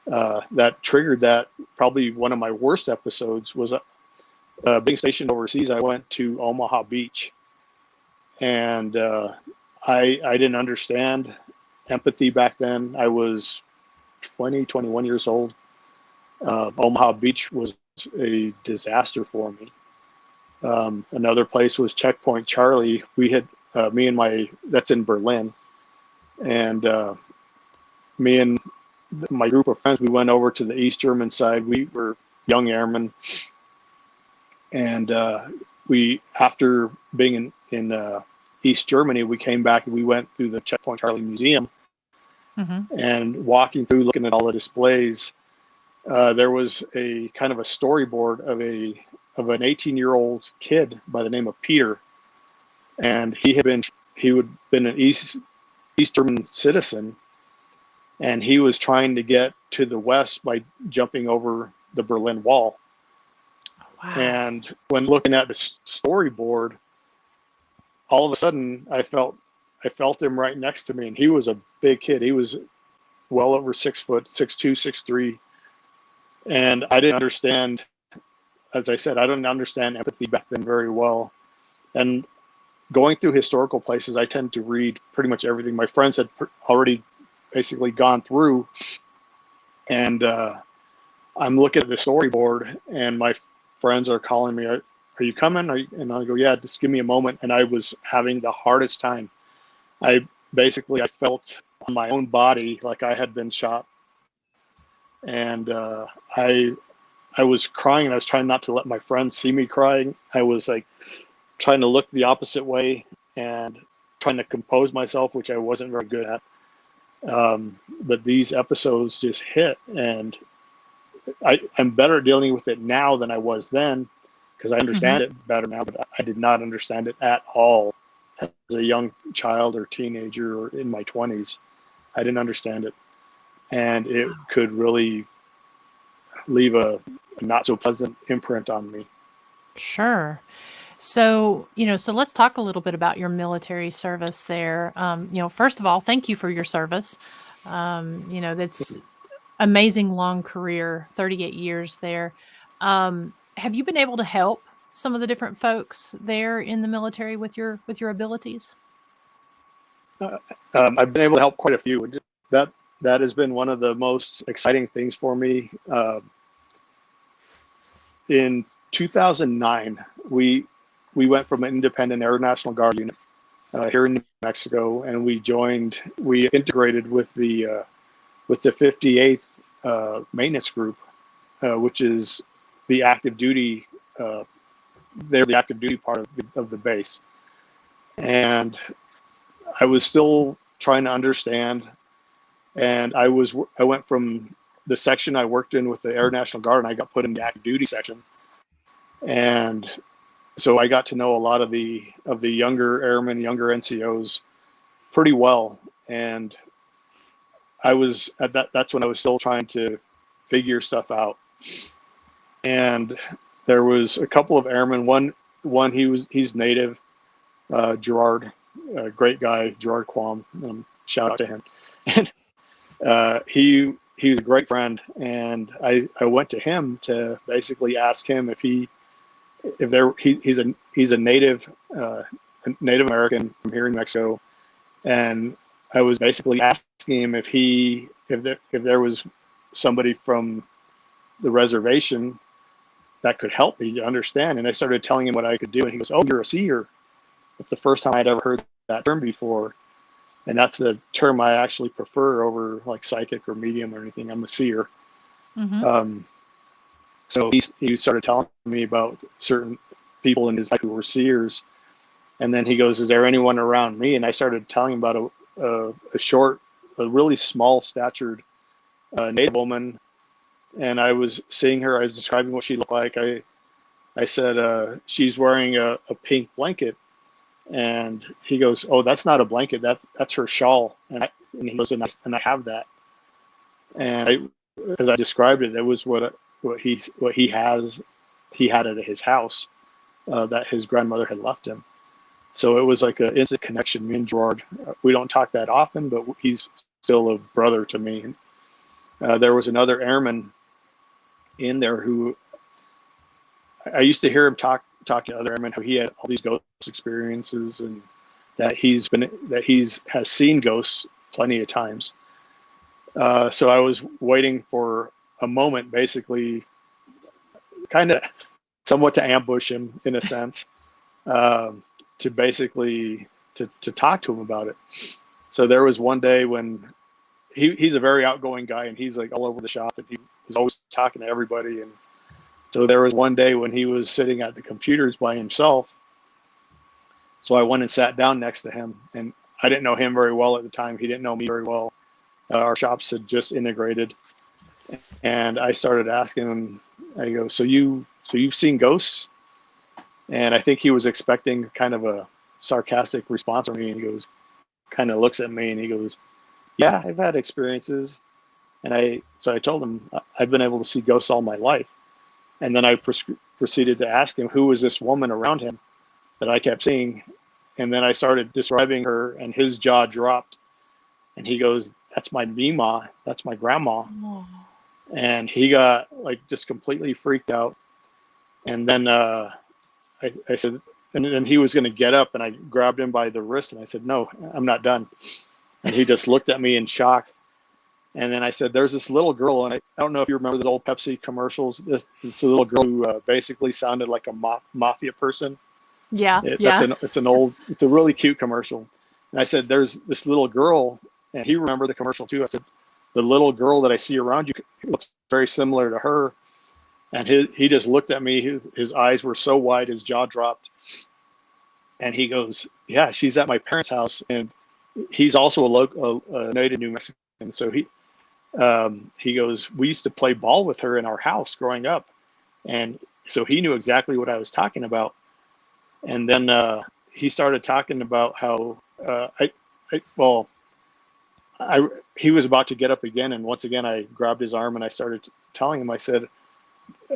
that triggered that, probably one of my worst episodes, was being stationed overseas. I went to Omaha Beach, and I didn't understand empathy back then. I was 20, 21 years old. Omaha Beach was a disaster for me. Another place was Checkpoint Charlie. We had that's in Berlin, and me and my group of friends, we went over to the East German side. We were young airmen, and after being in East Germany, we came back and we went through the Checkpoint Charlie Museum, and walking through, looking at all the displays. There was a kind of a storyboard of an 18-year-old kid by the name of Peter, and he had been an East German citizen, and he was trying to get to the West by jumping over the Berlin Wall. Wow. And when looking at the storyboard, all of a sudden I felt him right next to me, and he was a big kid. He was well over 6 foot, 6'2", 6'3", and I didn't understand. As I said, I didn't understand empathy back then very well. And going through historical places, I tend to read pretty much everything my friends had already basically gone through. And I'm looking at the storyboard, and my friends are calling me, are you coming? And I go, yeah, just give me a moment. And I was having the hardest time. I felt on my own body like I had been shot. And I was crying, and I was trying not to let my friends see me crying. I was like trying to look the opposite way and trying to compose myself, which I wasn't very good at. But these episodes just hit, and I'm better at dealing with it now than I was then, because I understand it better now, but I did not understand it at all as a young child or teenager or in my 20s. I didn't understand it, and it could really leave a not so pleasant imprint on me. Sure. So, so let's talk a little bit about your military service there. First of all, thank you for your service. That's amazing long career, 38 years there. Have you been able to help some of the different folks there in the military with your abilities? I've been able to help quite a few. That has been one of the most exciting things for me. In 2009, we went from an independent Air National Guard unit here in New Mexico, and we integrated with the 58th maintenance group, which is the active duty. They're the active duty part of the base, and I was still trying to understand. And I went from the section I worked in with the Air National Guard, and I got put in the active duty section. And so I got to know a lot of the younger airmen, younger NCOs pretty well. And I was at that's when I was still trying to figure stuff out. And there was a couple of airmen. One he's native, Gerard, great guy, Gerard Quam. Shout out to him. And he was a great friend, and I went to him to basically ask him he's a native Native American from here in Mexico, and I was basically asking him if there was somebody from the reservation that could help me to understand. And I started telling him what I could do, and he goes, "Oh, you're a seer." That's the first time I'd ever heard that term before. And that's the term I actually prefer over like psychic or medium or anything. I'm a seer. Mm-hmm. So he started telling me about certain people in his life who were seers. And then he goes, "Is there anyone around me?" And I started telling him about a really small statured native woman. And I was seeing her, I was describing what she looked like. I said, she's wearing a pink blanket. And he goes, "Oh, that's not a blanket. That's her shawl." And he goes, and I have that. And as I described it, it was what he had at his house that his grandmother had left him. So it was like an instant connection. Me and Gerard, we don't talk that often, but he's still a brother to me. There was another airman in there who I used to hear him talk to other airmen how he had all these ghost experiences, and that has seen ghosts plenty of times. So I was waiting for a moment, basically, kind of somewhat to ambush him in a sense, to basically to talk to him about it. So there was one day when he's a very outgoing guy, and he's like all over the shop, and he was always talking to everybody. And so there was one day when he was sitting at the computers by himself. So I went and sat down next to him, and I didn't know him very well at the time. He didn't know me very well. Our shops had just integrated, and I started asking him. I go, so you've seen ghosts? And I think he was expecting kind of a sarcastic response from me. And he goes, kind of looks at me, and he goes, "Yeah, I've had experiences." And so I told him I've been able to see ghosts all my life. And then I proceeded to ask him who was this woman around him that I kept seeing. And then I started describing her, and his jaw dropped. And he goes, "That's my Mima. That's my grandma." Oh. And he got like just completely freaked out. And then I said, and then he was going to get up, and I grabbed him by the wrist, and I said, "No, I'm not done." And he just looked at me in shock. And then I said, "There's this little girl," and I don't know if you remember the old Pepsi commercials. This little girl who basically sounded like a mafia person. Yeah, It's a really cute commercial. And I said, "There's this little girl," and he remembered the commercial too. I said, "The little girl that I see around you looks very similar to her." And he just looked at me. His eyes were so wide, his jaw dropped. And he goes, "Yeah, she's at my parents' house." And he's also a native New Mexican. So he goes, "We used to play ball with her in our house growing up." And so he knew exactly what I was talking about. And then he started talking about how he was about to get up again. And once again, I grabbed his arm and I started telling him, I said,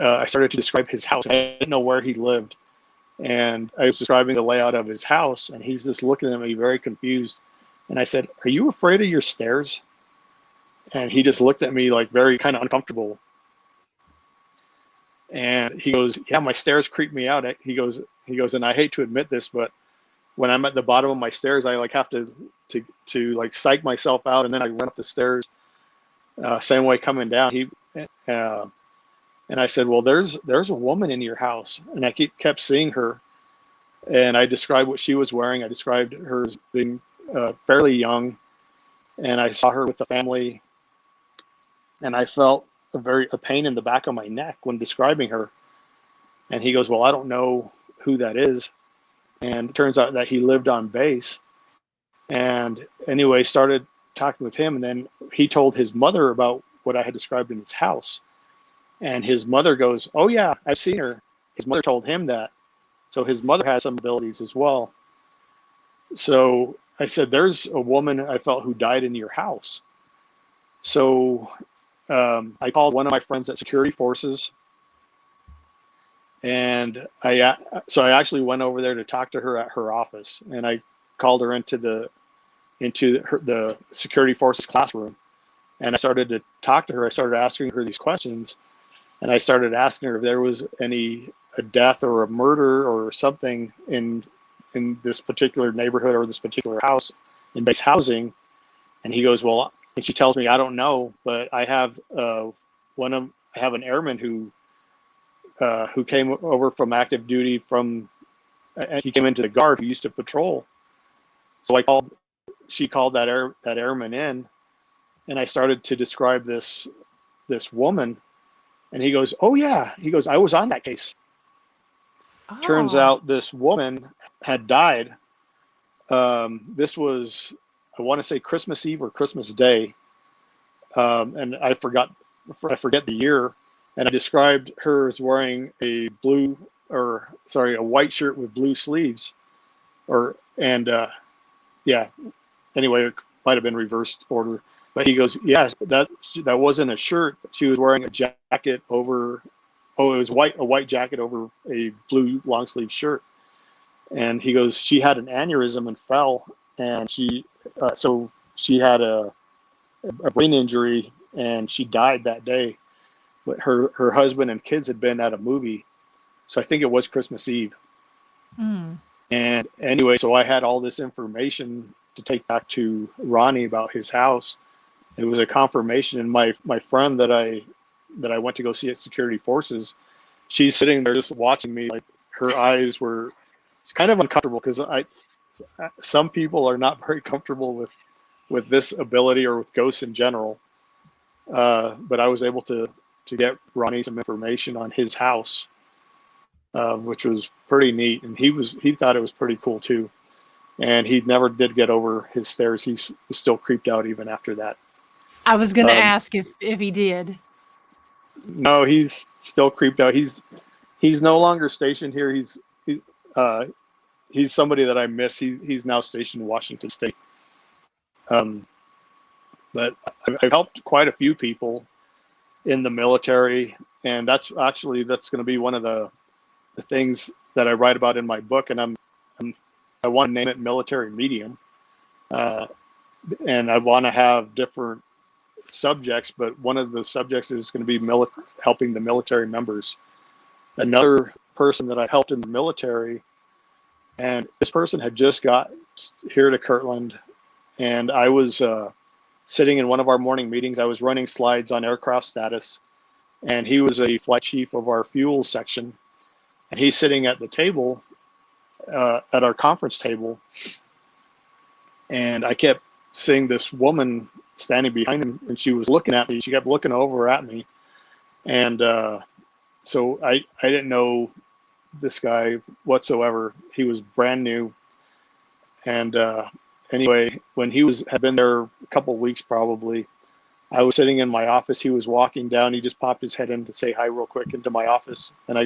I started to describe his house. I didn't know where he lived. And I was describing the layout of his house, and he's just looking at me very confused. And I said, "Are you afraid of your stairs?" And he just looked at me like very kind of uncomfortable. And he goes, "Yeah, my stairs creep me out." He goes, "And I hate to admit this, but when I'm at the bottom of my stairs, I like have to like psych myself out, and then I run up the stairs. Same way coming down." And I said, "Well, there's a woman in your house," and I kept seeing her. And I described what she was wearing. I described her as being fairly young, and I saw her with the family. And I felt a pain in the back of my neck when describing her. And he goes, "Well, I don't know who that is." And it turns out that he lived on base. And anyway, started talking with him. And then he told his mother about what I had described in his house. And his mother goes, "Oh yeah, I've seen her." His mother told him that. So his mother has some abilities as well. So I said, "There's a woman I felt who died in your house." So I called one of my friends at security forces, and so I actually went over there to talk to her at her office, and I called her into the security forces classroom, and I started to talk to her. I started asking her these questions, and I started asking her if there was a death or a murder or something in this particular neighborhood or this particular house in base housing. And he goes, well, and she tells me, I don't know, but I have I have an airman who came over from active duty he came into the guard who used to patrol. So she called that airman in, and I started to describe this woman, and he goes, oh yeah, he goes, I was on that case. Turns Oh, out this woman had died. This was, I want to say Christmas Eve or Christmas Day, and I forget the year. And I described her as wearing a white shirt with blue sleeves, yeah. Anyway, it might have been reversed order. But he goes, yes, that wasn't a shirt. She was wearing a jacket over. Oh, it was a white jacket over a blue long sleeve shirt. And he goes, she had an aneurysm and fell, and she had a brain injury, and she died that day. But her husband and kids had been at a movie, so I think it was Christmas Eve. mm. And anyway, so I had all this information to take back to Ronnie about his house. It was a confirmation, and my friend that I went to go see at security forces, she's sitting there just watching me. Like, her eyes were kind of uncomfortable, because some people are not very comfortable with this ability or with ghosts in general. But I was able to get Ronnie some information on his house, which was pretty neat, and he thought it was pretty cool too. And he never did get over his stares. He was still creeped out even after that. I was gonna Um, ask if he did. no, he's still creeped out. He's no longer stationed here. Uh, he's somebody that I miss. He's now stationed in Washington State. Um, but I've helped quite a few people in the military, and that's going to be one of the things that I write about in my book. And I want to name it Military Medium, and I want to have different subjects, but one of the subjects is going to be helping the military members. Another person that I helped in the military, and this person had just got here to Kirtland, and I was sitting in one of our morning meetings. I was running slides on aircraft status, and he was a flight chief of our fuel section, and he's sitting at the table, at our conference table, and I kept seeing this woman standing behind him, and she was looking at me. She kept looking over at me, and so I didn't know this guy whatsoever. He was brand new, and anyway, when had been there a couple of weeks probably, I was sitting in my office. He was walking down. He just popped his head in to say hi real quick into my office, and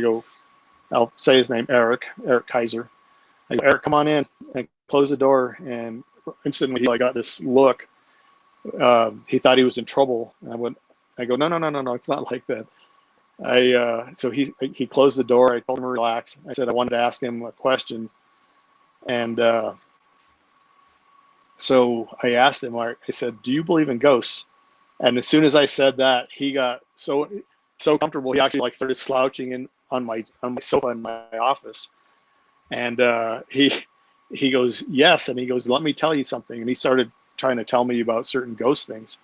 I'll say his name, Eric Kaiser. I go, Eric, come on in, and close the door. And instantly, I got this look. He thought he was in trouble. And I go, no, it's not like that. So he closed the door. I told him to relax. I said I wanted to ask him a question, and so I asked him. I said, "Do you believe in ghosts?" And as soon as I said that, he got so comfortable. He actually started slouching in on my sofa in my office, and he goes, "Yes," and he goes, "Let me tell you something." And he started trying to tell me about certain ghost things.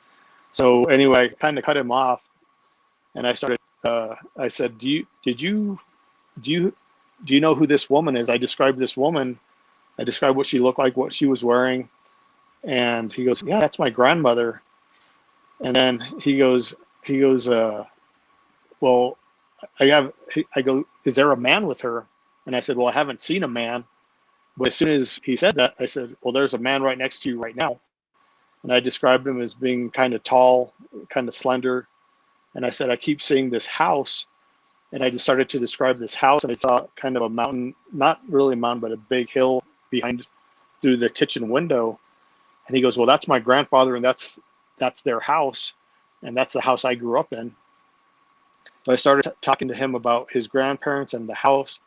So anyway, I kind of cut him off, and I started. I said, "Do you know who this woman is?" I described this woman. I described what she looked like, what she was wearing, and he goes, "Yeah, that's my grandmother." And then he goes, "Well, I go, is there a man with her?" And I said, "Well, I haven't seen a man." But as soon as he said that, I said, "Well, there's a man right next to you right now." And I described him as being kind of tall, kind of slender. And I said, "I keep seeing this house." And I just started to describe this house, and I saw kind of a mountain, not really a mountain, but a big hill behind through the kitchen window. And he goes, "Well, that's my grandfather, and that's their house." and that's the house I grew up in. So I started talking to him about his grandparents and the house.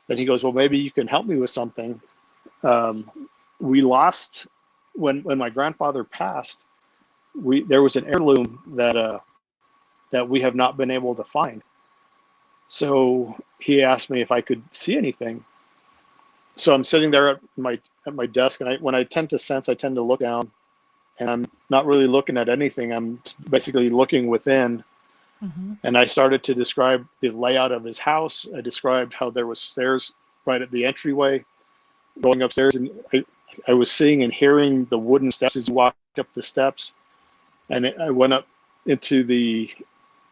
Then he goes, well, maybe you can help me with something. We lost, when my grandfather passed, there was an heirloom that we have not been able to find. So he asked me if I could see anything. So I'm sitting there at my desk, and when I tend to sense, I tend to look down, and I'm not really looking at anything. I'm basically looking within. Mm-hmm. And I started to describe the layout of his house. I described how there was stairs right at the entryway going upstairs, and I was seeing and hearing the wooden steps as you walked up the steps. And I went up into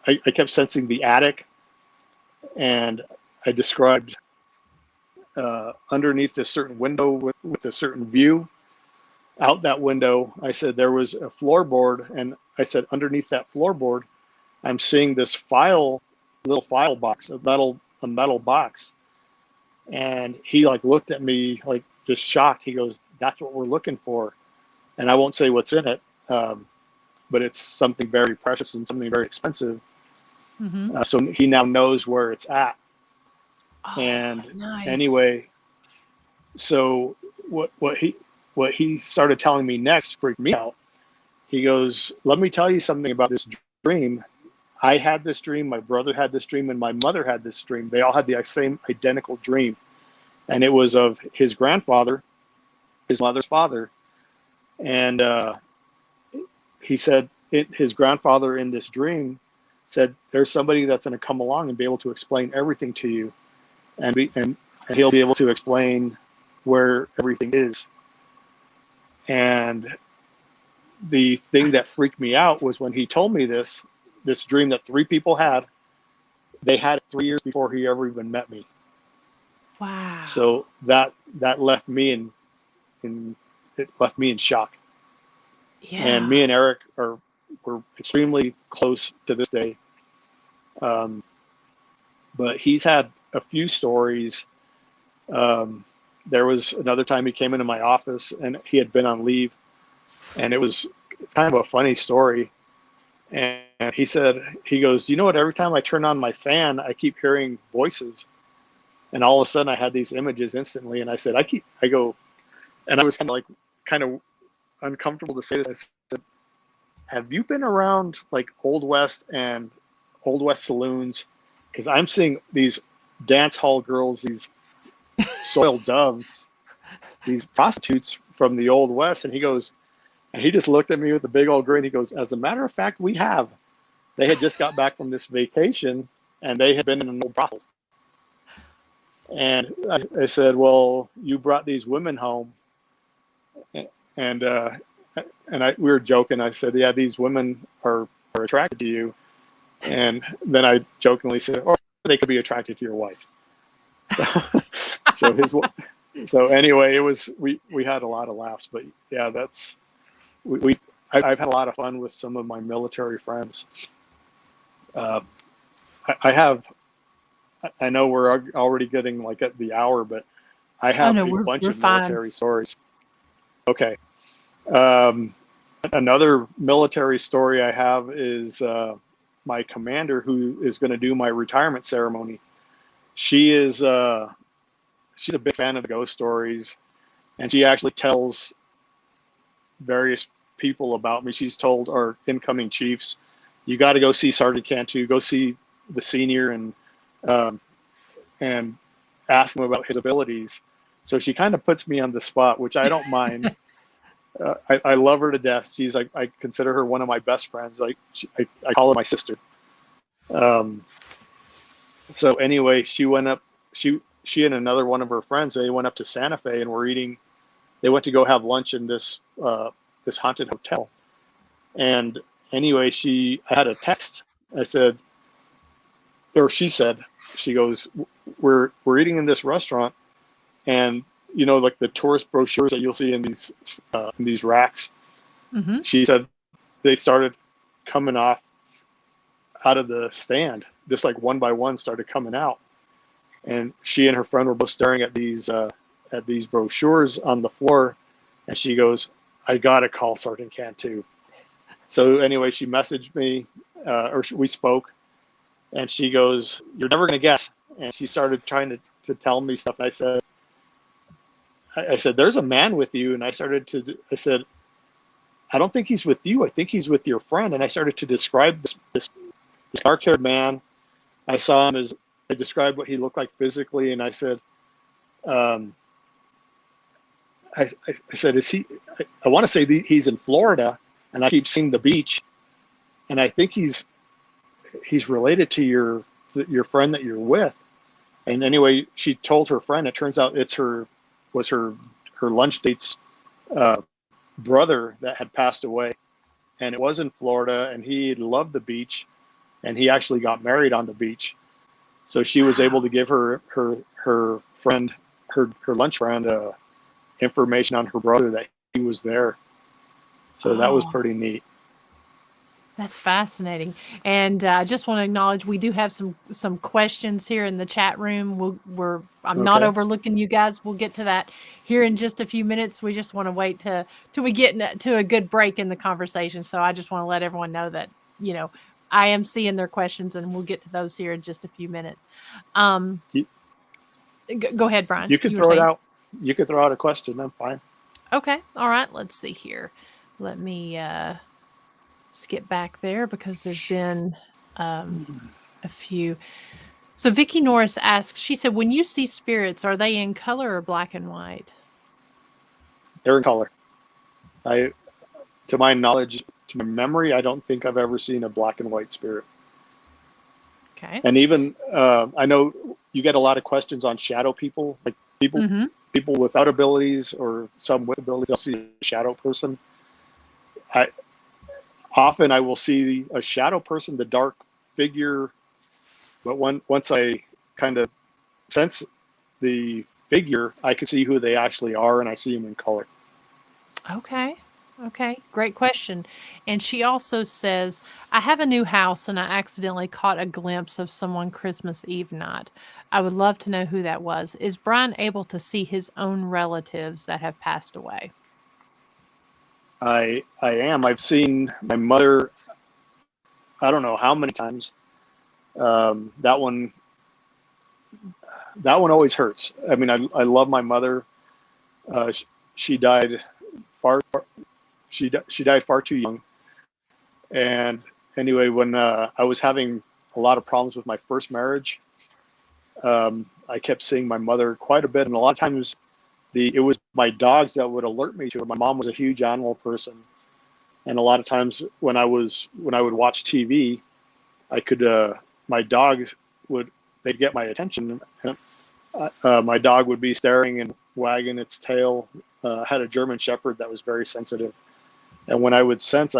I kept sensing the attic, and I described underneath this certain window with a certain view. Out that window, I said there was a floorboard, and I said underneath that floorboard, I'm seeing this little file box, a metal box. And he like looked at me like just shocked. He goes, "That's what we're looking for." And I won't say what's in it, but it's something very precious and something very expensive. Mm-hmm. So he now knows where it's at. Oh, And nice. anyway, so what he started telling me next freaked me out. He goes, "Let me tell you something about this dream. I had this dream, my brother had this dream, and my mother had this dream. They all had the same identical dream. And it was of his grandfather, his mother's father. And he said his grandfather in this dream said, there's somebody that's going to come along and be able to explain everything to you. And he'll be able to explain where everything is." And the thing that freaked me out was when he told me this dream that 3 people had. They had it 3 years before he ever even met me. Wow. So that left me it left me in shock. Yeah. And me and Eric were extremely close to this day. But he's had a few stories. There was another time he came into my office, and he had been on leave, and it was kind of a funny story. And he goes, you know what, every time I turn on my fan, I keep hearing voices. And all of a sudden I had these images instantly. And I said, I go, and I was kind of uncomfortable to say this. I said, have you been around like Old West and Old West saloons? Because I'm seeing these dance hall girls, these soiled doves, these prostitutes from the Old West. And he goes, and he just looked at me with a big old grin. He goes, as a matter of fact, we have. They had just got back from this vacation, and they had been in an old brothel. And I said, well, you brought these women home. And we were joking. I said, yeah, these women are attracted to you. And then I jokingly said, or they could be attracted to your wife. So anyway, it was, we had a lot of laughs, but yeah, I've had a lot of fun with some of my military friends. I know we're already getting like at the hour, but I have a bunch of military stories. Okay. Another military story I have is my commander, who is going to do my retirement ceremony. She's a big fan of the ghost stories, and she actually tells various people about me. She's told our incoming chiefs, you got to go see Sergeant Cantu, go see the senior, and ask him about his abilities. So she kind of puts me on the spot, which I don't mind. I love her to death. She's like, I consider her one of my best friends. I call her my sister. So anyway, she went up, she and another one of her friends, they went up to Santa Fe and they went to go have lunch in this haunted hotel. And anyway, I had a text. I said, or she said, she goes, we're eating in this restaurant, and you know, like the tourist brochures that you'll see in these racks. Mm-hmm. She said they started coming out of the stand, just like one by one started coming out. And she and her friend were both staring at these brochures on the floor. And she goes, I got to call Sergeant Cantu. So anyway, she messaged me, we spoke, and she goes, "You're never gonna guess." And she started trying to tell me stuff. And I said, "There's a man with you." And I said, "I don't think he's with you. I think he's with your friend." And I started to describe this dark-haired man. I saw him as I described what he looked like physically, and I said, I said, "Is he? I want to say he's in Florida, and I keep seeing the beach, and I think he's related to your friend that you're with." And anyway, she told her friend. It turns out was her lunch date's brother that had passed away, and it was in Florida, and he loved the beach, and he actually got married on the beach. So she was able to give her friend, her lunch friend, information on her brother that he was there. So that was Oh, pretty neat. that's fascinating. And I just want to acknowledge we do have some questions here in the chat room. I'm not Okay. overlooking you guys. We'll get to that here in just a few minutes. We just want to wait till we get to a good break in the conversation. So I just want to let everyone know that, I am seeing their questions, and we'll get to those here in just a few minutes. Go ahead, Brian. You could You were throw it saying? out. You could throw out a question. I'm fine. Okay. All right. Let's see here. Let me skip back there because there's been a few. So Vicky Norris asks, she said, when you see spirits, are they in color or black and white? They're in color. To my knowledge, to my memory, I don't think I've ever seen a black and white spirit. Okay. And even I know you get a lot of questions on shadow people, like people without abilities or some with abilities. They'll see a shadow person. Often I will see a shadow person, the dark figure, but once I kind of sense the figure, I can see who they actually are, and I see them in color. Okay. Okay. Great question. And she also says, I have a new house and I accidentally caught a glimpse of someone Christmas Eve night. I would love to know who that was. Is Brian able to see his own relatives that have passed away? I am. I've seen my mother, I don't know how many times. That one always hurts. I mean, I love my mother. She died she died far too young. And anyway, when I was having a lot of problems with my first marriage, I kept seeing my mother quite a bit, and a lot of times it was my dogs that would alert me to her. My mom was a huge animal person, and a lot of times when I would watch TV, I could my dogs they'd get my attention. My dog would be staring and wagging its tail. Had a German Shepherd that was very sensitive, and when I would sense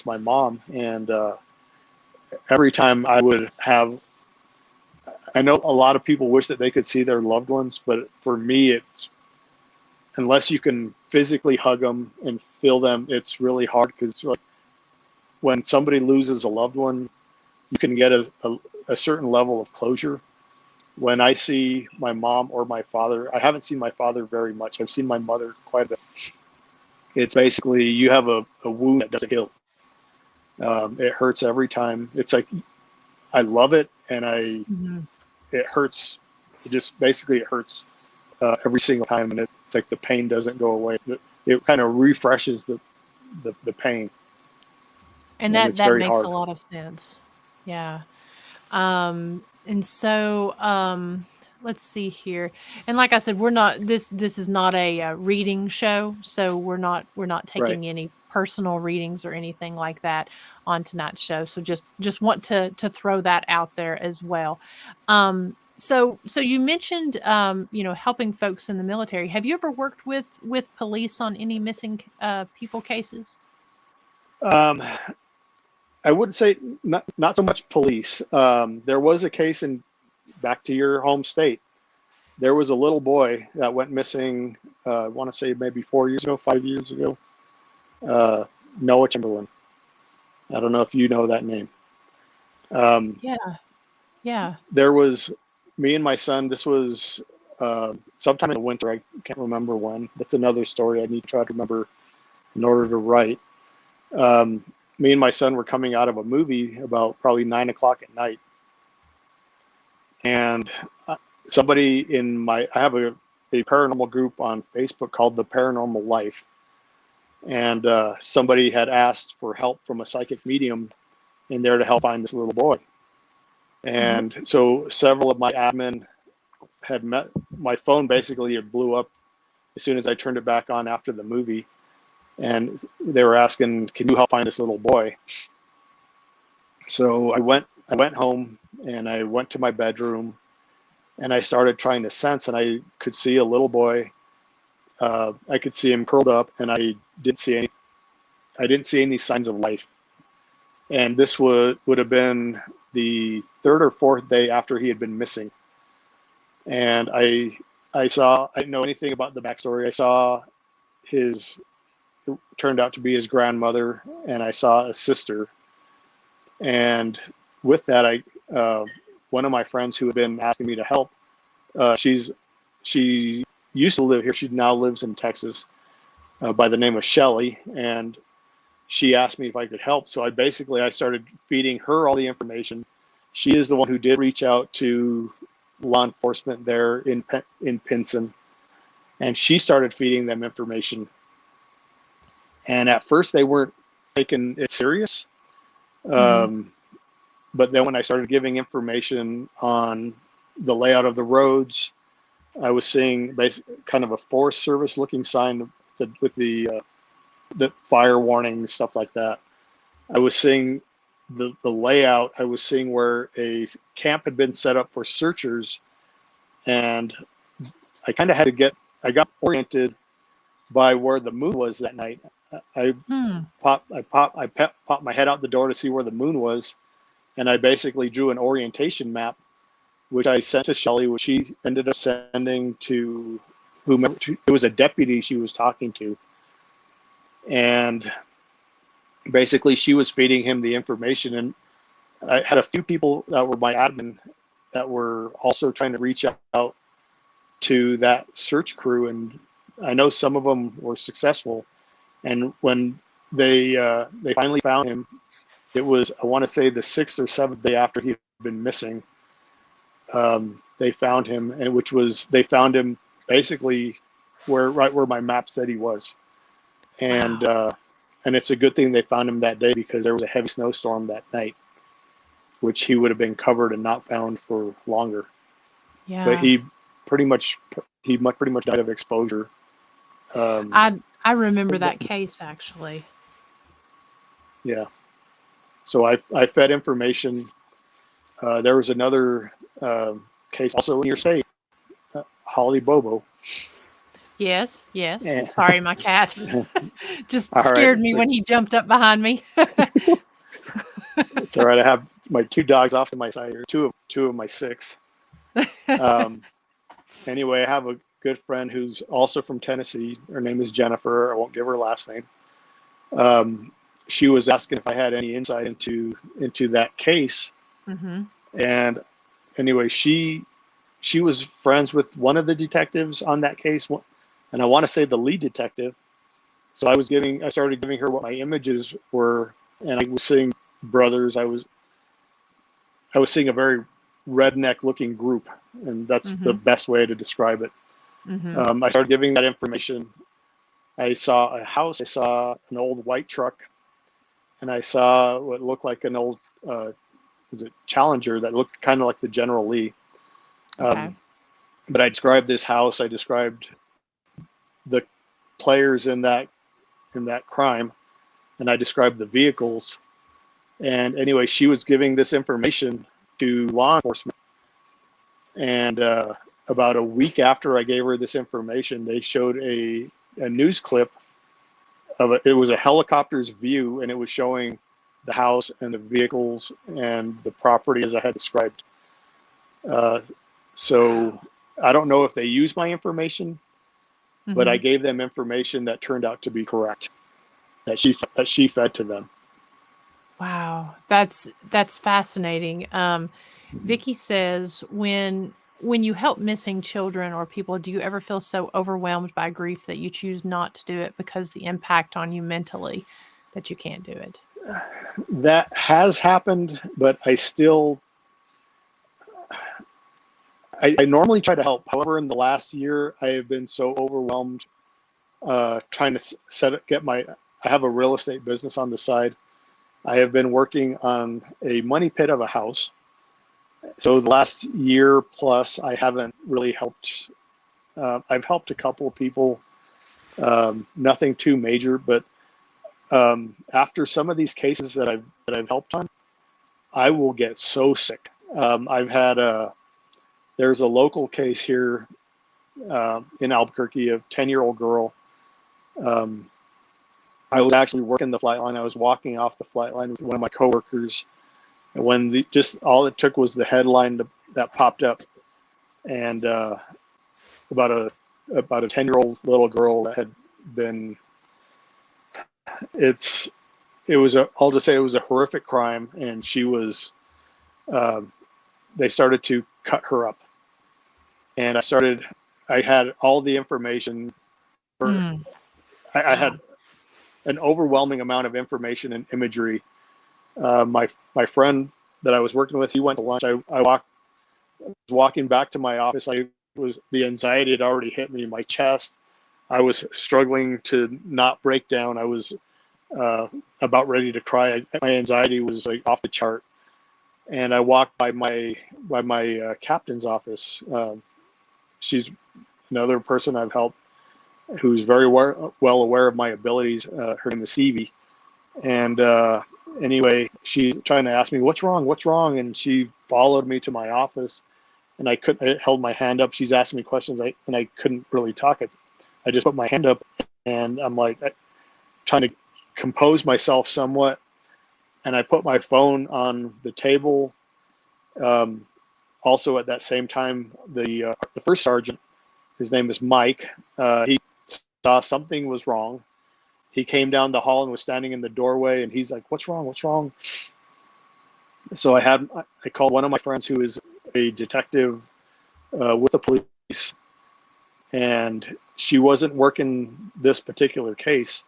my mom, and every time I would have. I know a lot of people wish that they could see their loved ones, but for me, it's unless you can physically hug them and feel them, it's really hard because like, when somebody loses a loved one, you can get a certain level of closure. When I see my mom or my father, I haven't seen my father very much. I've seen my mother quite a bit. It's basically you have a wound that doesn't heal. It hurts every time. It's like I love it, and it hurts. It hurts every single time, and it's like the pain doesn't go away. It kind of refreshes the pain, And and that it's that very makes a hard. lot of sense. Yeah. And so let's see here. And like I said, we're not this is not a reading show, so we're not Right. taking any personal readings or anything like that on tonight's show. So just want to throw that out there as well. So you mentioned helping folks in the military. Have you ever worked with police on any missing people cases? Um, I wouldn't say not so much police. There was a case in back to your home state. There was a little boy that went missing. I want to say maybe 4 years ago, 5 years ago. Noah Chamberlain. I don't know if you know that name. Yeah. Yeah. There was me and my son. This was sometime in the winter. I can't remember when. That's another story I need to try to remember in order to write. Me and my son were coming out of a movie about probably 9 o'clock at night, and somebody I have a paranormal group on Facebook called The Paranormal Life, and somebody had asked for help from a psychic medium in there to help find this little boy. And so several of my admin had met. My phone basically blew up as soon as I turned it back on after the movie, and they were asking, "Can you help find this little boy?" So I went home and I went to my bedroom and I started trying to sense, and I could see a little boy. I could see him curled up, and I didn't see any signs of life. And this would have been the third or fourth day after he had been missing. And I didn't know anything about the backstory. I saw it turned out to be his grandmother, and I saw a sister. And with that, one of my friends who had been asking me to help, she used to live here. She now lives in Texas, by the name of Shelly, and she asked me if I could help. So I started feeding her all the information. She is the one who did reach out to law enforcement there in Pinson, and she started feeding them information. And at first they weren't taking it serious. But then when I started giving information on the layout of the roads, I was seeing kind of a Forest Service looking sign with the fire warning, stuff like that. I was seeing the layout. I was seeing where a camp had been set up for searchers, and I kind of I got oriented by where the moon was that night. I popped my head out the door to see where the moon was, and I basically drew an orientation map, which I sent to Shelly, which she ended up sending to whomever. It was a deputy she was talking to, and basically she was feeding him the information. And I had a few people that were my admin that were also trying to reach out to that search crew, and I know some of them were successful. And when they finally found him, it was, I want to say, the 6th or 7th day after he'd been missing. They found him, and they found him basically right where my map said he was. And wow. And it's a good thing they found him that day, because there was a heavy snowstorm that night, which he would have been covered and not found for longer. Yeah. But he pretty much died of exposure. I remember that case, actually. Yeah. So I fed information. There was another case also in your state, Holly Bobo. Yes. Sorry, my cat just scared me when he jumped up behind me. It's all right. I have my 2 dogs off to my side here, two of my 6. Anyway, I have a good friend who's also from Tennessee. Her name is Jennifer. I won't give her last name. She was asking if I had any insight into that case. And anyway, she was friends with one of the detectives on that case, and I want to say the lead detective. So I started giving her what my images were, and I was seeing brothers. I was seeing a very redneck looking group, and that's the best way to describe it. I started giving that information. I saw a house. I saw an old white truck, and I saw what looked like an old Challenger that looked kind of like the General Lee. Okay. But I described this house. I described the players in that crime, and I described the vehicles. And anyway, she was giving this information to law enforcement. And about a week after I gave her this information, they showed a news clip of it. It was a helicopter's view, and it was showing the house and the vehicles and the property as I had described. So I don't know if they used my information, but I gave them information that turned out to be correct, that she fed to them. Wow, that's fascinating. Vicky says, when you help missing children or people, do you ever feel so overwhelmed by grief that you choose not to do it because the impact on you mentally that you can't do it? That has happened, but I normally try to help. However, in the last year, I have been so overwhelmed trying to I have a real estate business on the side. I have been working on a money pit of a house. So the last year plus, I haven't really helped. I've helped a couple of people, nothing too major, but after some of these cases that I've helped on, I will get so sick. There's a local case here in Albuquerque, a 10-year-old girl. I was actually working the flight line. I was walking off the flight line with one of my coworkers, and when just all it took was the headline that popped up, and about a 10-year-old little girl that had been. I'll just say it was a horrific crime, and she was. They started to cut her up, and I had all the information. I had an overwhelming amount of information and imagery. My friend that I was working with, he went to lunch. I was walking back to my office. The anxiety had already hit me in my chest. I was struggling to not break down. I was about ready to cry. My anxiety was like off the chart. And I walked by my captain's office. She's another person I've helped, who's very well aware of my abilities. Her name is Stevie. And anyway, she's trying to ask me, what's wrong? And she followed me to my office, and I held my hand up. She's asking me questions, and I couldn't really talk. I just put my hand up, and I'm like trying to compose myself somewhat. And I put my phone on the table. Also at that same time, the first sergeant, his name is Mike, he saw something was wrong. He came down the hall and was standing in the doorway, and he's like, what's wrong? So I called one of my friends who is a detective with the police, and she wasn't working this particular case,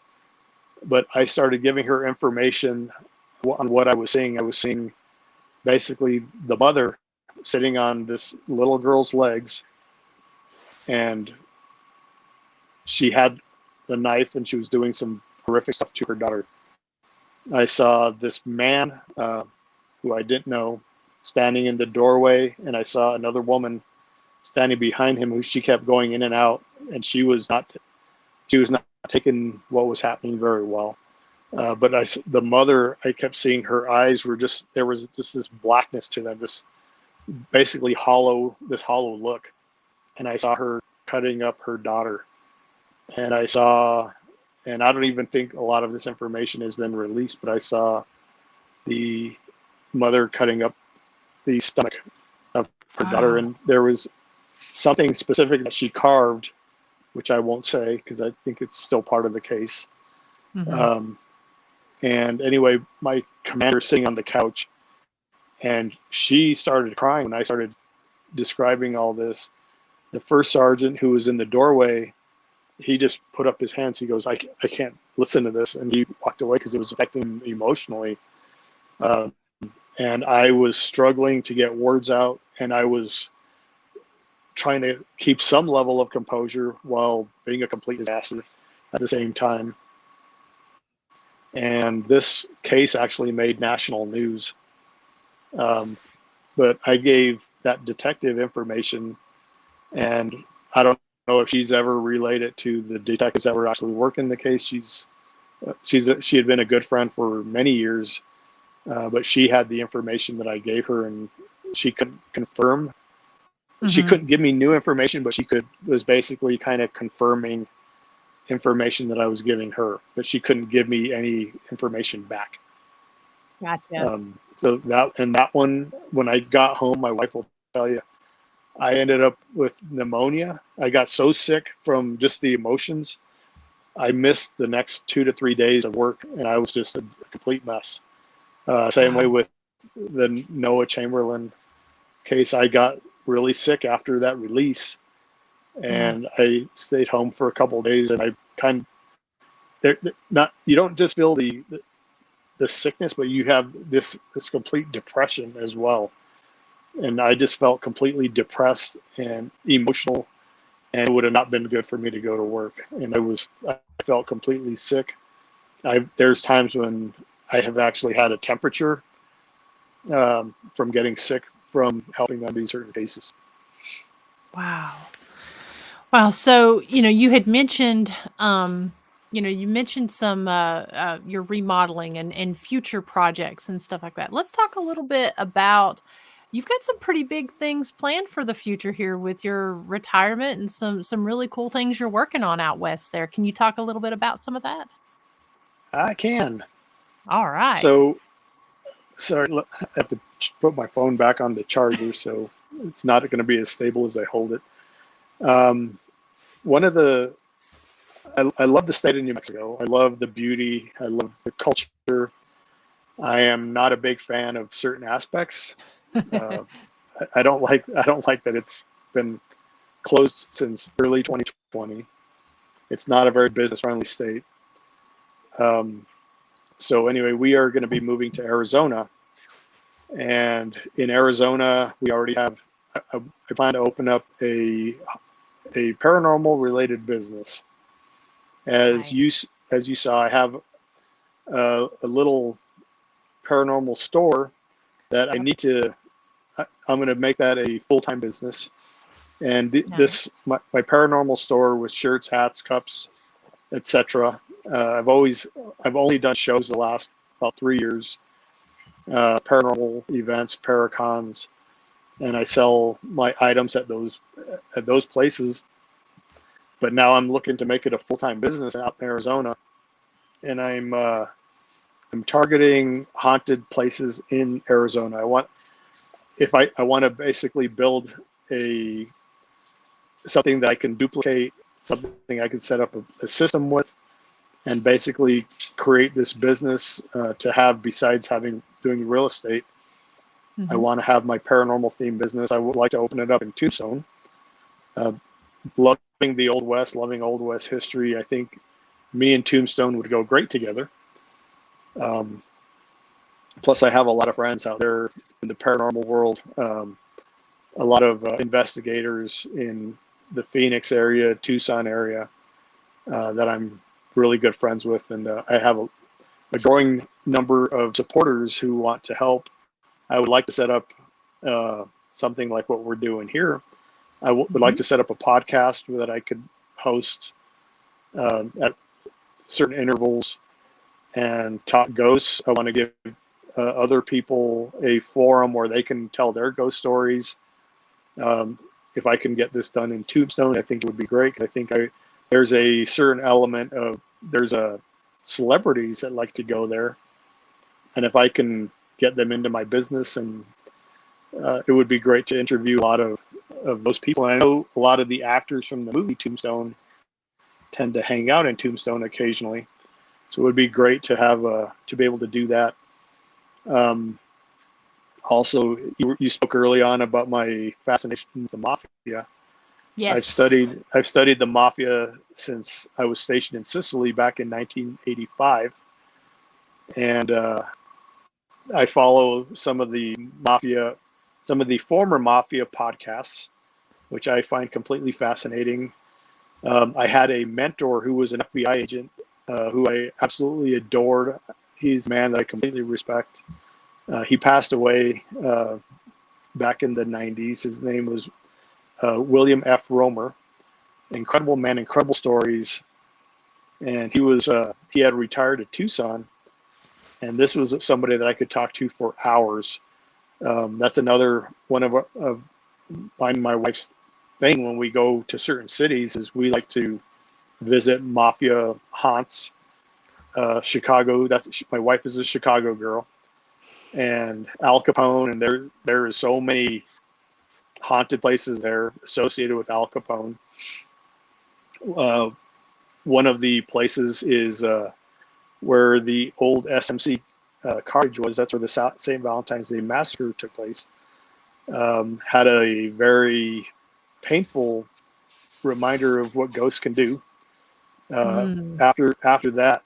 but I started giving her information on what I was seeing. I was seeing basically the mother sitting on this little girl's legs, and she had the knife, and she was doing some horrific stuff to her daughter. I saw this man who I didn't know standing in the doorway, and I saw another woman standing behind him who she kept going in and out, and she was not taking what was happening very well. But the mother, I kept seeing her eyes there was just this blackness to them, this basically hollow look. And I saw her cutting up her daughter. And I don't even think a lot of this information has been released, but I saw the mother cutting up the stomach of her daughter. And there was something specific that she carved, which I won't say because I think it's still part of the case. Mm-hmm. And anyway, my commander's sitting on the couch, and she started crying when I started describing all this. The first sergeant, who was in the doorway, he just put up his hands. He goes, I can't listen to this. And he walked away because it was affecting him emotionally. And I was struggling to get words out, and I was trying to keep some level of composure while being a complete disaster at the same time. And this case actually made national news. But I gave that detective information, and I don't know if she's ever relayed it to the detectives that were actually working the case. She had been a good friend for many years, but she had the information that I gave her, and she couldn't confirm. Mm-hmm. She couldn't give me new information, but was basically kind of confirming information that I was giving her, but she couldn't give me any information back. Gotcha. So that one, when I got home, my wife will tell you, I ended up with pneumonia. I got so sick from just the emotions. I missed the next 2 to 3 days of work, and I was just a complete mess. Same way with the Noah Chamberlain case. I got really sick after that release, and I stayed home for a couple of days, and I kind of not, you don't just feel the sickness, but you have this complete depression as well. And I just felt completely depressed and emotional, and it would have not been good for me to go to work. And I felt completely sick. There's times when I have actually had a temperature from getting sick from helping on these certain cases. Wow. Wow. So, you had mentioned, you mentioned some your remodeling and future projects and stuff like that. Let's talk a little bit about. You've got some pretty big things planned for the future here with your retirement and some really cool things you're working on out west there. Can you talk a little bit about some of that? I can. All right. So, sorry, I have to put my phone back on the charger, so it's not going to be as stable as I hold it. One of the I love the state of New Mexico. I love the beauty. I love the culture. I am not a big fan of certain aspects. Uh, I don't like that it's been closed since early 2020. It's not a very business friendly state. So anyway, we are going to be moving to Arizona, and in Arizona we already have. I plan to open up a paranormal related business. As you Nice. saw, I have a little paranormal store that I Yep. need to. I'm going to make that a full-time business. And Nice. my paranormal store with shirts, hats, cups, etc. I've only done shows the last about 3 years, paranormal events, paracons, and I sell my items at those places. But now I'm looking to make it a full-time business out in Arizona, and I'm targeting haunted places in Arizona. I want to basically build something that I can duplicate, something I can set up a system with, and basically create this business to have, besides doing real estate. I Hmm. want to have my paranormal theme business. I would like to open it up in Tombstone. Uh, Loving the Old West, loving Old West history. I think me and Tombstone would go great together. Um, Plus, I have a lot of friends out there in the paranormal world. A lot of investigators in the Phoenix area, Tucson area, that I'm really good friends with, and I have a growing number of supporters who want to help. I would like to set up something like what we're doing here. I would like Hmm. to set up a podcast that I could host at certain intervals and talk ghosts. I want to give other people a forum where they can tell their ghost stories. If I can get this done in Tombstone, I think it would be great. I think there's a certain element of there's a celebrities that like to go there, and if I can get them into my business, and it would be great to interview a lot of those people. And I know a lot of the actors from the movie Tombstone tend to hang out in Tombstone occasionally, so it would be great to have to be able to do that. Also, you spoke early on about my fascination with the mafia. Yes. I've studied the mafia since I was stationed in Sicily back in 1985, and I follow some of the former mafia podcasts, which I find completely fascinating. I had a mentor who was an FBI agent, who I absolutely adored. He's a man that I completely respect. He passed away back in the 90s. His name was William F. Romer. Incredible man, incredible stories. And he had retired at Tucson, and this was somebody that I could talk to for hours. That's another one of mine and my wife's thing when we go to certain cities is we like to visit mafia haunts. Chicago. My wife is a Chicago girl, and Al Capone, and there is so many haunted places there associated with Al Capone. Uh, One of the places is where the old SMC carriage was. That's where the St. Valentine's Day Massacre took place. Had a very painful reminder of what ghosts can do. Mm. After that,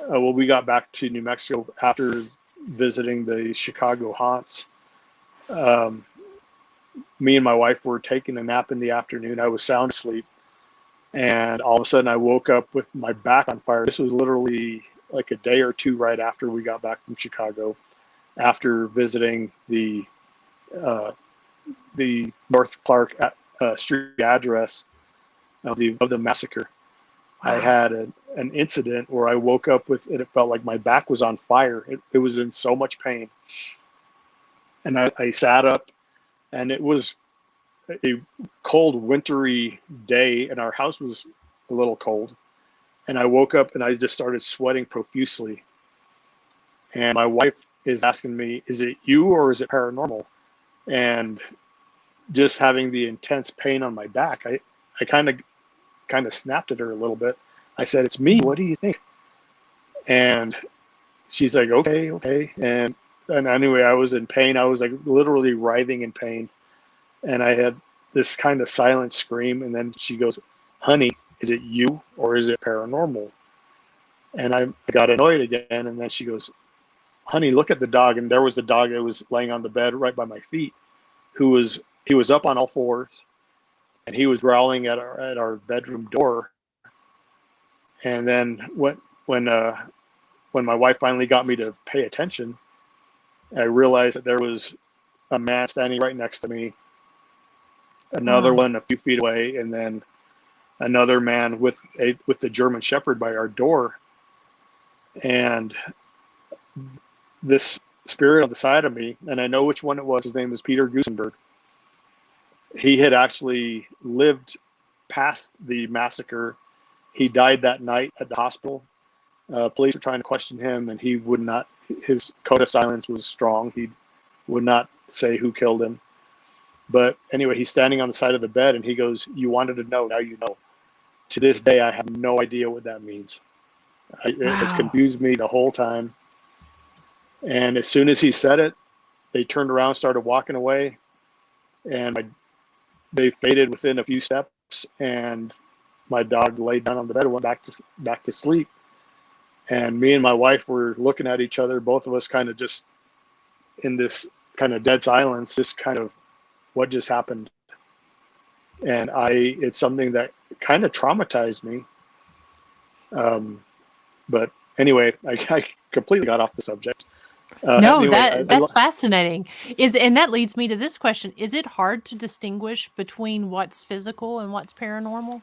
well, we got back to New Mexico after visiting the Chicago haunts. Um, Me and my wife were taking a nap in the afternoon. I was sound asleep, and all of a sudden I woke up with my back on fire. This was literally like a day or two right after we got back from Chicago, after visiting uh, the North Clark street address of the massacre. I Wow. had an incident where I woke up with it. It felt like my back was on fire. It was in so much pain, and I sat up, and it was a cold, wintry day, and our house was a little cold. And I woke up and I just started sweating profusely. And my wife is asking me, "Is it you or is it paranormal?" And just having the intense pain on my back, I kind of snapped at her a little bit. I said, "It's me. Mhm. What do you think?" And she's like, "Okay, okay." And anyway, I was in pain. I was like literally writhing in pain, and I had this kind of silent scream. And then she goes, "Honey, is it you or is it paranormal?" And I got annoyed again. And then she goes, "Honey, look at the dog." And there was the dog that was laying on the bed right by my feet, he was up on all fours, and he was growling at our bedroom door. And then when my wife finally got me to pay attention, I realized that there was a man standing right next to me, another Wow. one a few feet away, and then another man with the German Shepherd by our door. And this spirit on the side of me, and I know which one it was. His name is Peter Gusenberg. He had actually lived past the massacre. He died that night at the hospital. Police were trying to question him, and he would not. His code of silence was strong. He would not say who killed him. But anyway, he's standing on the side of the bed, and he goes, "You wanted to know, now you know." To this day, I have no idea what that means. It has Wow. confused me the whole time. And as soon as he said it, they turned around, started walking away, and they faded within a few steps. And my dog laid down on the bed and went back to sleep. And me and my wife were looking at each other, both of us kind of just in this kind of dead silence, just kind of what just happened. And it's something that kind of traumatized me. But anyway, I completely got off the subject. No, Anyway, that's fascinating. And that leads me to this question. Is it hard to distinguish between what's physical and what's paranormal?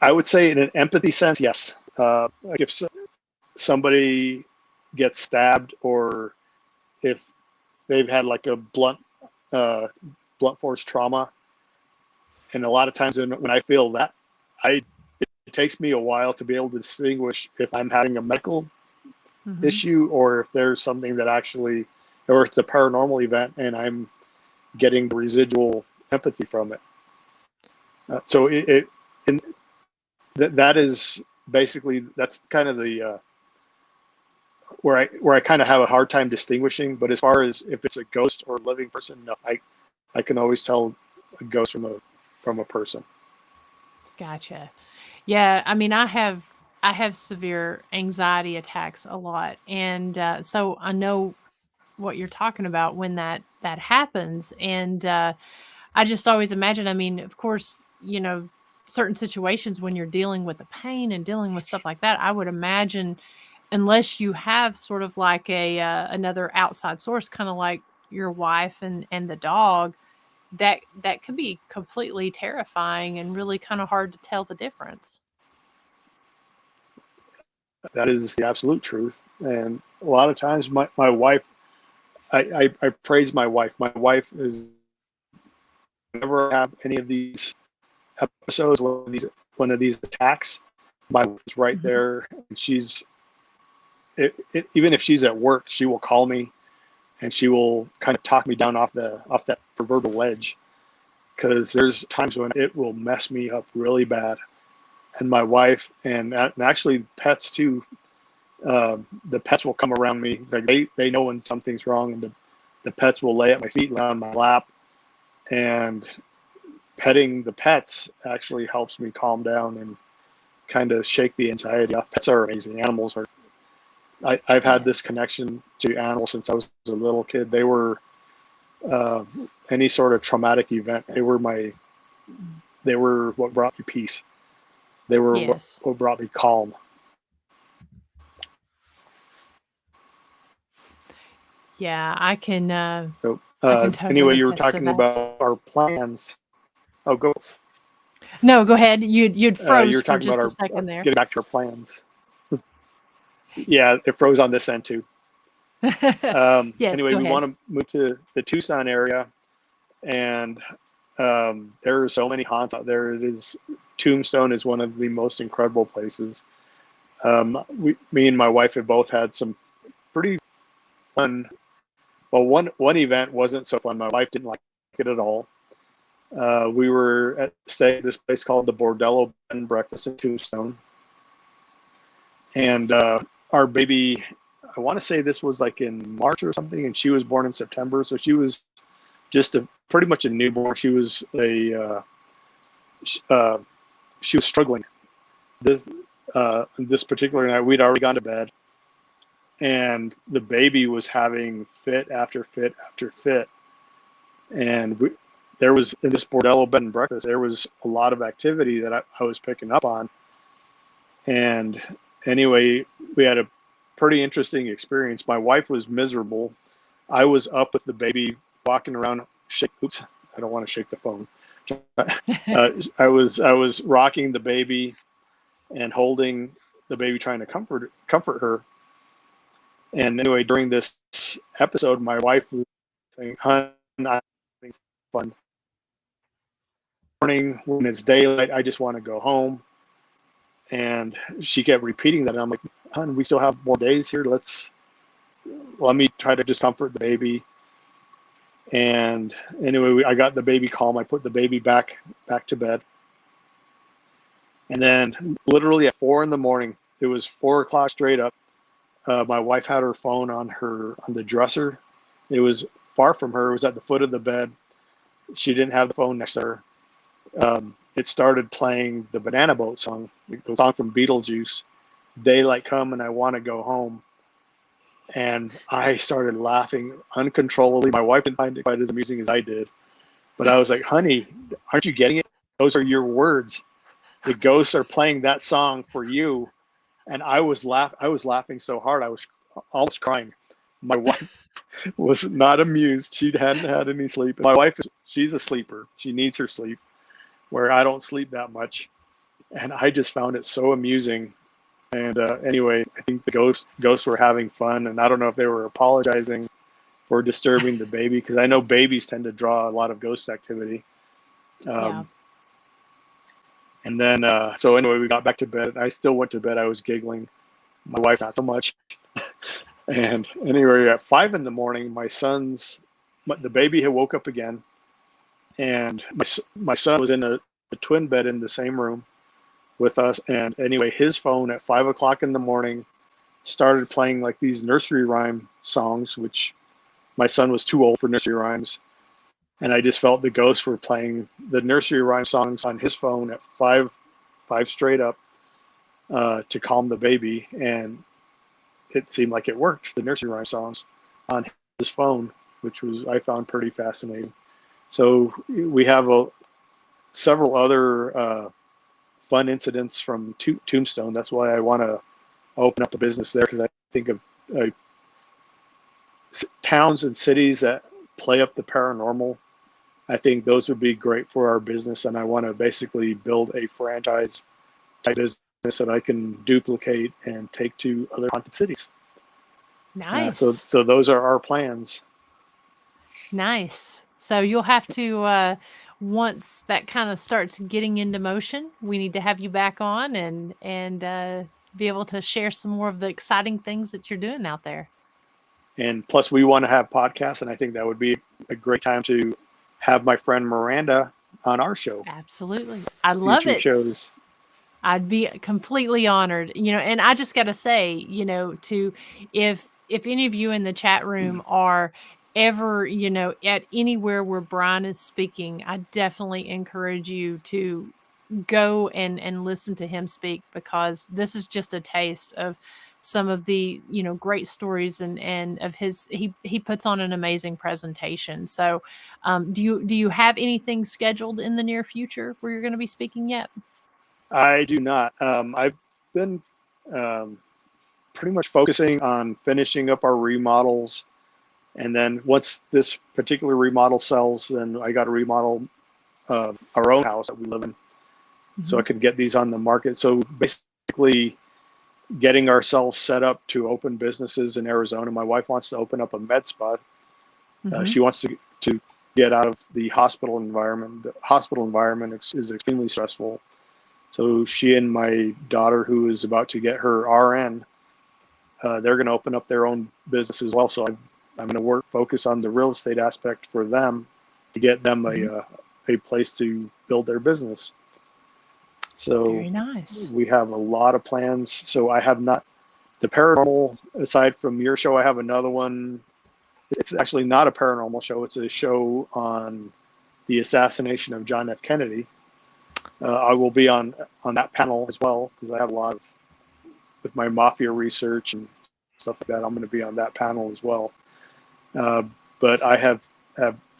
I would say in an empathy sense, yes. Like if somebody gets stabbed, or if they've had like a uh, blunt force trauma, and a lot of times when I feel that, I it takes me a while to be able to distinguish if I'm having a medical Mhm. issue or if there's something that actually, or it's a paranormal event and I'm getting the residual empathy from it. So and that is basically, that's kind of the where I kind of have a hard time distinguishing. But as far as if it's a ghost or a living person, no, I can always tell a ghost from a person. Gotcha. Yeah, I mean, I have severe anxiety attacks a lot, and so I know what you're talking about when that happens. And I just always imagine. I mean, of course, certain situations when you're dealing with the pain and dealing with stuff like that, I would imagine, unless you have sort of like a another outside source, kind of like your wife and the dog, that could be completely terrifying and really kind of hard to tell the difference. That is the absolute truth. And a lot of times, my wife, I praise my wife. My wife is never have any of these episodes, one of these attacks. My wife is right Mhm. there, and even if she's at work, she will call me and she will kind of talk me down off that proverbial ledge, because there's times when it will mess me up really bad. And my wife and actually pets too, the pets will come around me. Like they know when something's wrong, and the pets will lay at my feet, lay on my lap. And petting the pets actually helps me calm down. And kind of shake the anxiety off. Pets are amazing. Animals are. I've had this connection to animals since I was a little kid. They were any sort of traumatic event. They were what brought me peace. They were what brought me calm. Yeah, I can. So I can totally anyway, you were attest to talking that. about our plans. Oh, go. No, go ahead. You'd froze you were for talking just about a second there. getting back to our plans. Yeah, it froze on this end too. Yes, anyway, go we ahead. want to move to the Tucson area, and there are so many haunts out there. Tombstone is one of the most incredible places. Me and my wife have both had some pretty fun. Well, one event wasn't so fun. My wife didn't like it at all. We were staying at this place called the Bordello Bed and Breakfast in Tombstone, and our baby, I want to say this was like in March or something, and she was born in September, so she was just pretty much a newborn. She was she was struggling. This particular night, we'd already gone to bed, and the baby was having fit after fit after fit, and there was, in this Bordello Bed and Breakfast, there was a lot of activity that I was picking up on. And anyway, we had a pretty interesting experience. My wife was miserable. I was up with the baby, walking around. Oops, I don't want to shake the phone. I was rocking the baby and holding the baby, trying to comfort her. And anyway, during this episode, my wife was saying, "Hun, I'm having fun. Morning, when it's daylight, I just want to go home." And she kept repeating that. And I'm like, "Hun, we still have more days here. Let me try to just comfort the baby." And anyway, I got the baby calm. I put the baby back to bed. And then literally at 4 a.m, it was 4 o'clock straight up. My wife had her phone on the dresser. It was far from her. It was at the foot of the bed. She didn't have the phone next to her. It started playing the Banana Boat song, the song from Beetlejuice, "Daylight Come and I Want to Go Home." And I started laughing uncontrollably. My wife didn't find it quite as amusing as I did. But I was like, "Honey, aren't you getting it? Those are your words. The ghosts are playing that song for you." And I was laughing so hard, I was almost crying. My wife was not amused. She hadn't had any sleep. My wife, she's a sleeper. She needs her sleep, where I don't sleep that much. And I just found it so amusing. And anyway, I think the ghosts were having fun, and I don't know if they were apologizing for disturbing the baby, because I know babies tend to draw a lot of ghost activity. Yeah. And then, so anyway, we got back to bed. I still went to bed. I was giggling. My wife, not so much. And anyway, at 5 a.m, the baby had woke up again. And my son was in a twin bed in the same room with us. And anyway, his phone at 5 o'clock in the morning started playing like these nursery rhyme songs, which my son was too old for nursery rhymes. And I just felt the ghosts were playing the nursery rhyme songs on his phone at five straight up, to calm the baby. And it seemed like it worked, the nursery rhyme songs on his phone, which I found pretty fascinating. So we have several other fun incidents from Tombstone. That's why I want to open up a business there, because I think of towns and cities that play up the paranormal. I think those would be great for our business, and I want to basically build a franchise type business that I can duplicate and take to other haunted cities. Nice. So those are our plans. Nice. So you'll have to, once that kind of starts getting into motion, we need to have you back on and be able to share some more of the exciting things that you're doing out there. And plus, we want to have podcasts, and I think that would be a great time to have my friend Miranda on our show. Absolutely. I love it. Shows. I'd be completely honored, and I just got to say, if any of you in the chat room are ever, at anywhere where Brian is speaking, I definitely encourage you to, go and listen to him speak, because this is just a taste of some of the, you know, great stories and of his. He puts on an amazing presentation. So, do you have anything scheduled in the near future where you're going to be speaking yet? I do not. I've been pretty much focusing on finishing up our remodels, and then once this particular remodel sells, then I got to remodel our own house that we live in, so I could get these on the market. So basically, getting ourselves set up to open businesses in Arizona. My wife wants to open up a med spa. She wants to get out of the hospital environment. The hospital environment is extremely stressful. So she and my daughter, who is about to get her RN, they're going to open up their own business as well. So I'm going to focus on the real estate aspect for them to get them a place to build their business. So very nice. We have a lot of plans. So I have not, the paranormal, aside from your show, I have another one. It's actually not a paranormal show. It's a show on the assassination of John F. Kennedy. I will be on that panel as well, because I have a lot of, with my mafia research and stuff like that, I'm going to be on that panel as well. But I have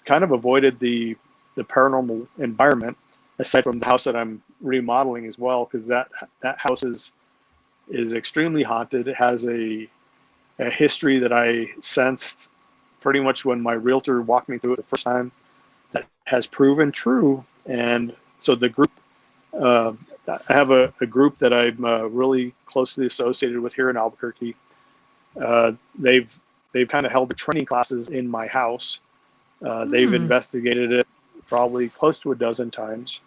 kind of avoided the paranormal environment, aside from the house that I'm remodeling as well, because that house is extremely haunted. It has a history that I sensed pretty much when my realtor walked me through it the first time, that has proven true. And so the group, I have a group that I'm really closely associated with here in Albuquerque. They've kind of held the training classes in my house. They've investigated it probably close to a dozen times,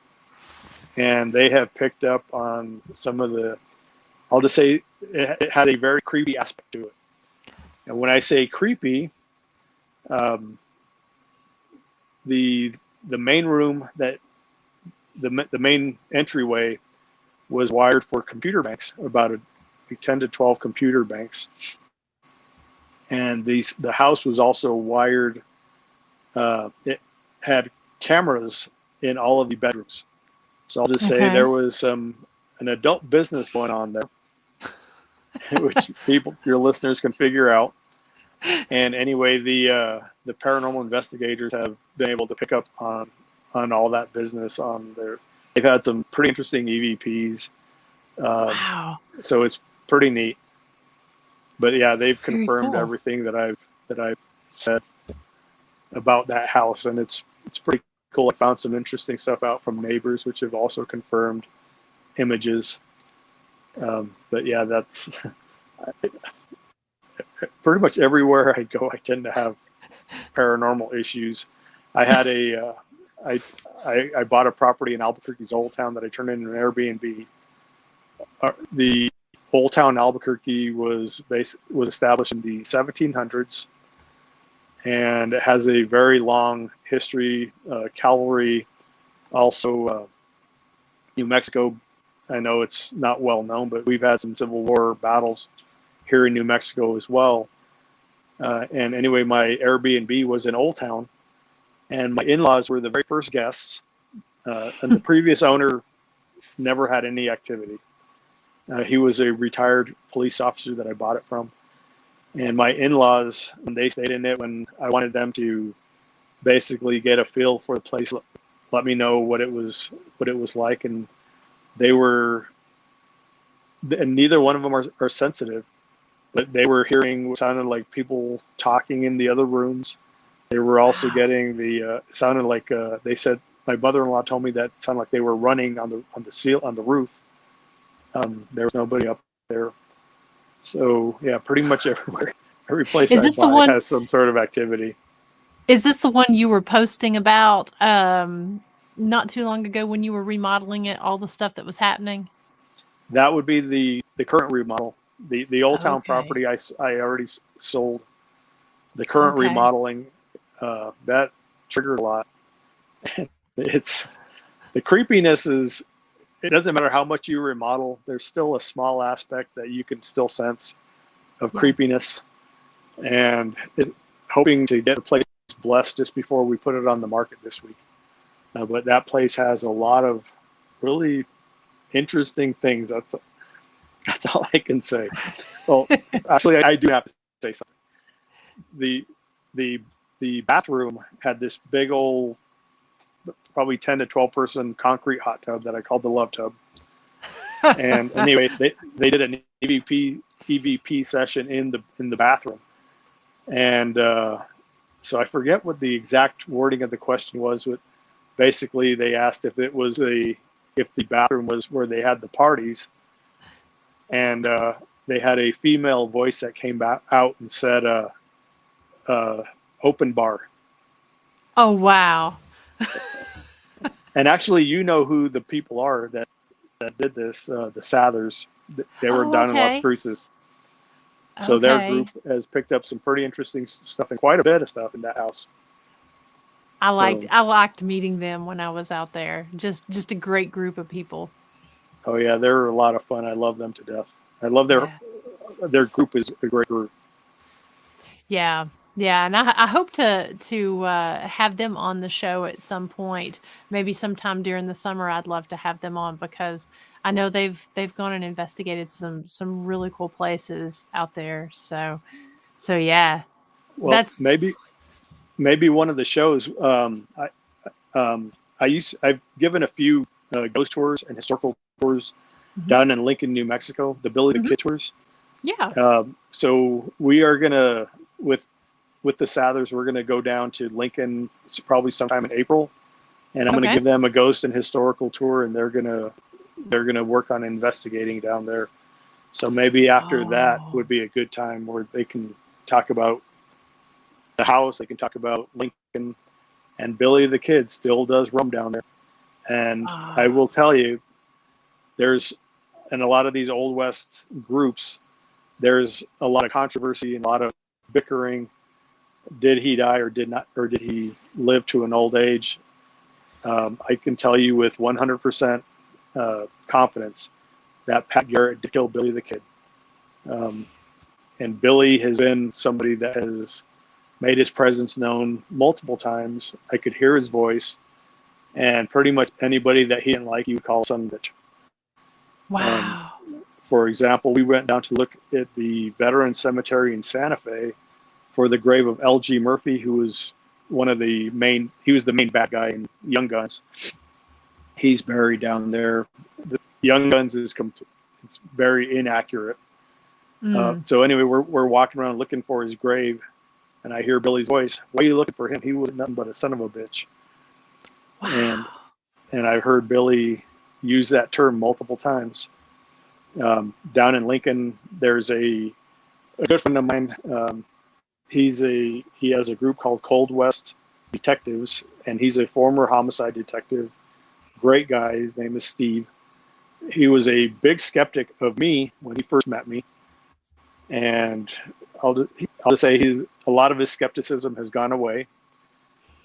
and they have picked up on some of the, I'll just say it has a very creepy aspect to it. And when I say creepy, the main room, that the main entryway was wired for computer banks, about 10 to 12 computer banks. And the house was also wired, it had cameras in all of the bedrooms. So I'll just say there was an adult business going on there, which your listeners can figure out. And anyway, the paranormal investigators have been able to pick up on all that business on their. They've had some pretty interesting EVPs. Wow. So it's pretty neat. But yeah, they've Very confirmed cool. everything that I've said about that house, and it's pretty cool. I found some interesting stuff out from neighbors, which have also confirmed images. But yeah, that's pretty much everywhere I go. I tend to have paranormal issues. I had I bought a property in Albuquerque's Old Town that I turned into an Airbnb. The Old Town Albuquerque was established in the 1700s, and it has a very long history. Cavalry, also New Mexico. I know it's not well known, but we've had some Civil War battles here in New Mexico as well. And anyway, my Airbnb was in Old Town, and my in-laws were the very first guests, and the previous owner never had any activity. He was a retired police officer that I bought it from. And my in-laws, when they stayed in it, when I wanted them to basically get a feel for the place, let me know what it was like, and and neither one of them are sensitive, but they were hearing what sounded like people talking in the other rooms. They were also getting sounded like they said, my mother-in-law told me that it sounded like they were running on the roof. There was nobody up there. So yeah, pretty much everywhere, every place I buy has some sort of activity. Is this the one you were posting about not too long ago when you were remodeling it, all the stuff that was happening? That would be the current remodel. The Old Town property I already sold. The current remodeling, that triggered a lot. It's the creepiness is, it doesn't matter how much you remodel, there's still a small aspect that you can still sense of creepiness. And hoping to get the place blessed just before we put it on the market this week. But that place has a lot of really interesting things. That's all I can say. Well, actually, I do have to say something. The the the bathroom had this big old, probably 10 to 12 person concrete hot tub that I called the love tub. And anyway, they did an EVP session in the bathroom, and so I forget what the exact wording of the question was. But basically, they asked if the bathroom was where they had the parties, and they had a female voice that came back out and said, "Open bar." Oh, wow. And actually, you know who the people are that did this, the Sathers. They were Oh, down in Las okay. Cruces. So their Okay. group has picked up some pretty interesting stuff and quite a bit of stuff in that house. So, I liked meeting them when I was out there. Just a great group of people. oh yeah, they're a lot of fun. I love them to death. I love Yeah. their group is a great group. Yeah. Yeah, and I hope to have them on the show at some point. Maybe sometime during the summer. I'd love to have them on because I know they've gone and investigated some really cool places out there. So yeah, Well, that's maybe one of the shows. I've given a few ghost tours and historical tours mhm. down in Lincoln, New Mexico. The Billy the Mhm. Kid tours. Yeah. So we are gonna with the Sathers, we're gonna go down to Lincoln probably sometime in April, and I'm gonna Okay. give them a ghost and historical tour, and they're gonna work on investigating down there. So maybe after that Oh. would be a good time where they can talk about the house, they can talk about Lincoln, and Billy the Kid still does roam down there. And I Ah. will tell you, there's in a lot of these Old West groups, there's a lot of controversy and a lot of bickering. Did he die or did not, or did he live to an old age? I can tell you with 100% confidence that Pat Garrett did kill Billy the Kid. Um, and Billy has been somebody that has made his presence known multiple times. I could hear his voice, and pretty much anybody that he didn't like, he would call son of a bitch. Um, Wow. for example, we went down to look at the Veteran Cemetery in Santa Fe for the grave of L.G. Murphy, who was he was the main bad guy in Young Guns. He's buried down there. The Young Guns it's very inaccurate. Mm. So anyway, we're walking around looking for his grave, and I hear Billy's voice. Why are you looking for him? He was nothing but a son of a bitch. And Wow. I've heard Billy use that term multiple times. Down in Lincoln, there's a good friend of mine. He has a group called Cold West Detectives, and he's a former homicide detective. Great guy. His name is Steve. He was a big skeptic of me when he first met me, and I'll just say a lot of his skepticism has gone away.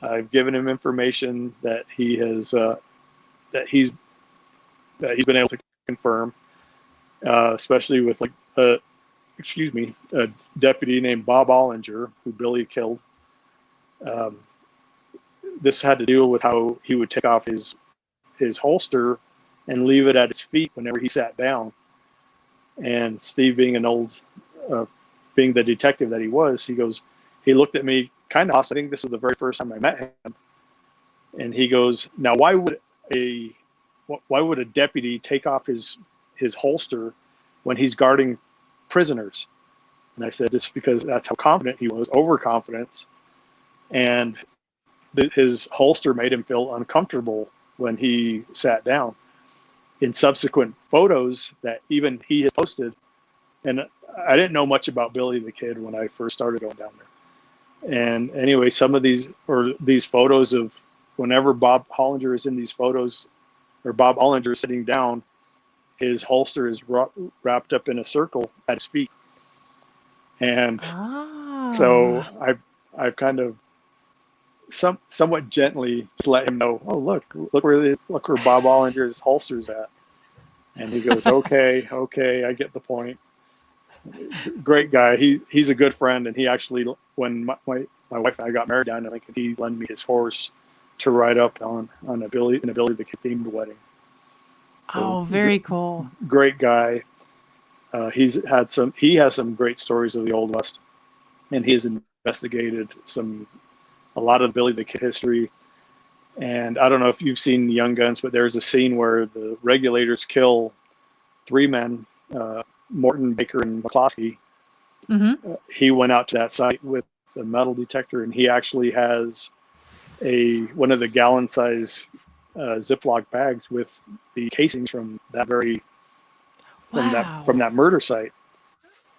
I've given him information that he's been able to confirm, especially with a deputy named Bob Ollinger, who Billy killed. Um, this had to do with how he would take off his holster and leave it at his feet whenever he sat down. And Steve, being the detective that he was, he looked at me kind of hostile. I think this was the very first time I met him, and he goes, "Now, why would a deputy take off his holster when he's guarding prisoners?" And I said, "It's because that's how confident he was, overconfidence, and his holster made him feel uncomfortable when he sat down." In subsequent photos that even he had posted, and I didn't know much about Billy the Kid when I first started going down there. And anyway, some of these photos of whenever Bob Hollinger is in these photos, or Bob Hollinger is sitting down, his holster is wrapped up in a circle at his feet. And so Oh. I've kind of somewhat gently just let him know, oh, look where Bob Ollinger's holster's at. And he goes, okay, I get the point. Great guy. He's a good friend, and he actually, when my wife and I got married down in Lincoln, he lent me his horse to ride up on a Billy the Kid themed wedding. So Oh, very cool. great guy. He has some great stories of the Old West, and he has investigated a lot of Billy the Kid history. And I don't know if you've seen Young Guns, but there's a scene where the regulators kill three men, Morton, Baker, and McCloskey. Mm-hmm. He went out to that site with a metal detector, and he actually has one of the gallon-size Ziploc bags with the casings from that Wow. murder site.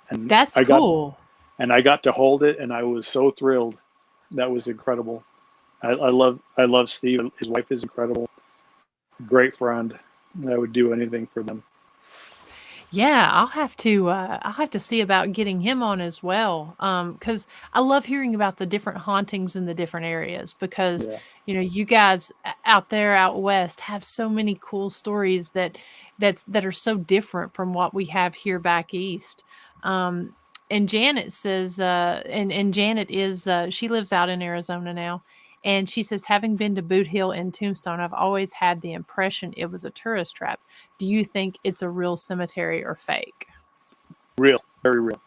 And That's cool. I got to hold it, and I was so thrilled. That was incredible. I love Steve. His wife is incredible. Great friend. I would do anything for them. Yeah, I'll have to see about getting him on as well. Because I love hearing about the different hauntings in the different areas because, Yeah. you guys out there out west have so many cool stories that are so different from what we have here back east. And Janet says, and Janet is, she lives out in Arizona now. And she says, having been to Boot Hill and Tombstone, I've always had the impression it was a tourist trap. Do you think it's a real cemetery or fake? Real, very real.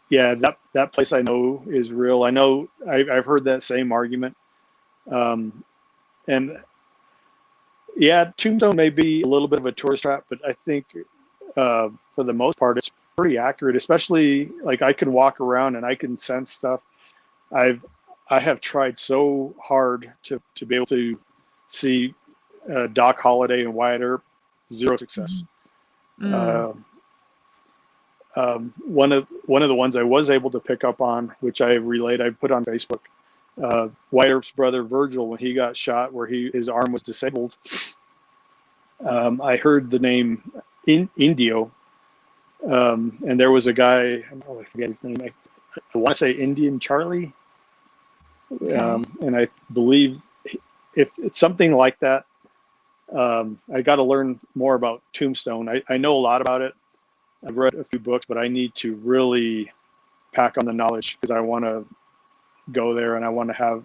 Yeah, that place I know is real. I know I've heard that same argument. And yeah, Tombstone may be a little bit of a tourist trap, but I think for the most part, it's pretty accurate. Especially like I can walk around and I can sense stuff. I have tried so hard to be able to see Doc Holliday and Wyatt Earp, zero success. Mm. One of the ones I was able to pick up on, which I put on Facebook. Wyatt Earp's brother Virgil, when he got shot, where his arm was disabled. I heard the name Indio, and there was a guy. I forget his name. I want to say Indian Charlie, Okay. and I believe if it's something like that. I got to learn more about Tombstone. I know a lot about it. I've read a few books, but I need to really pack on the knowledge because I want to go there and I want to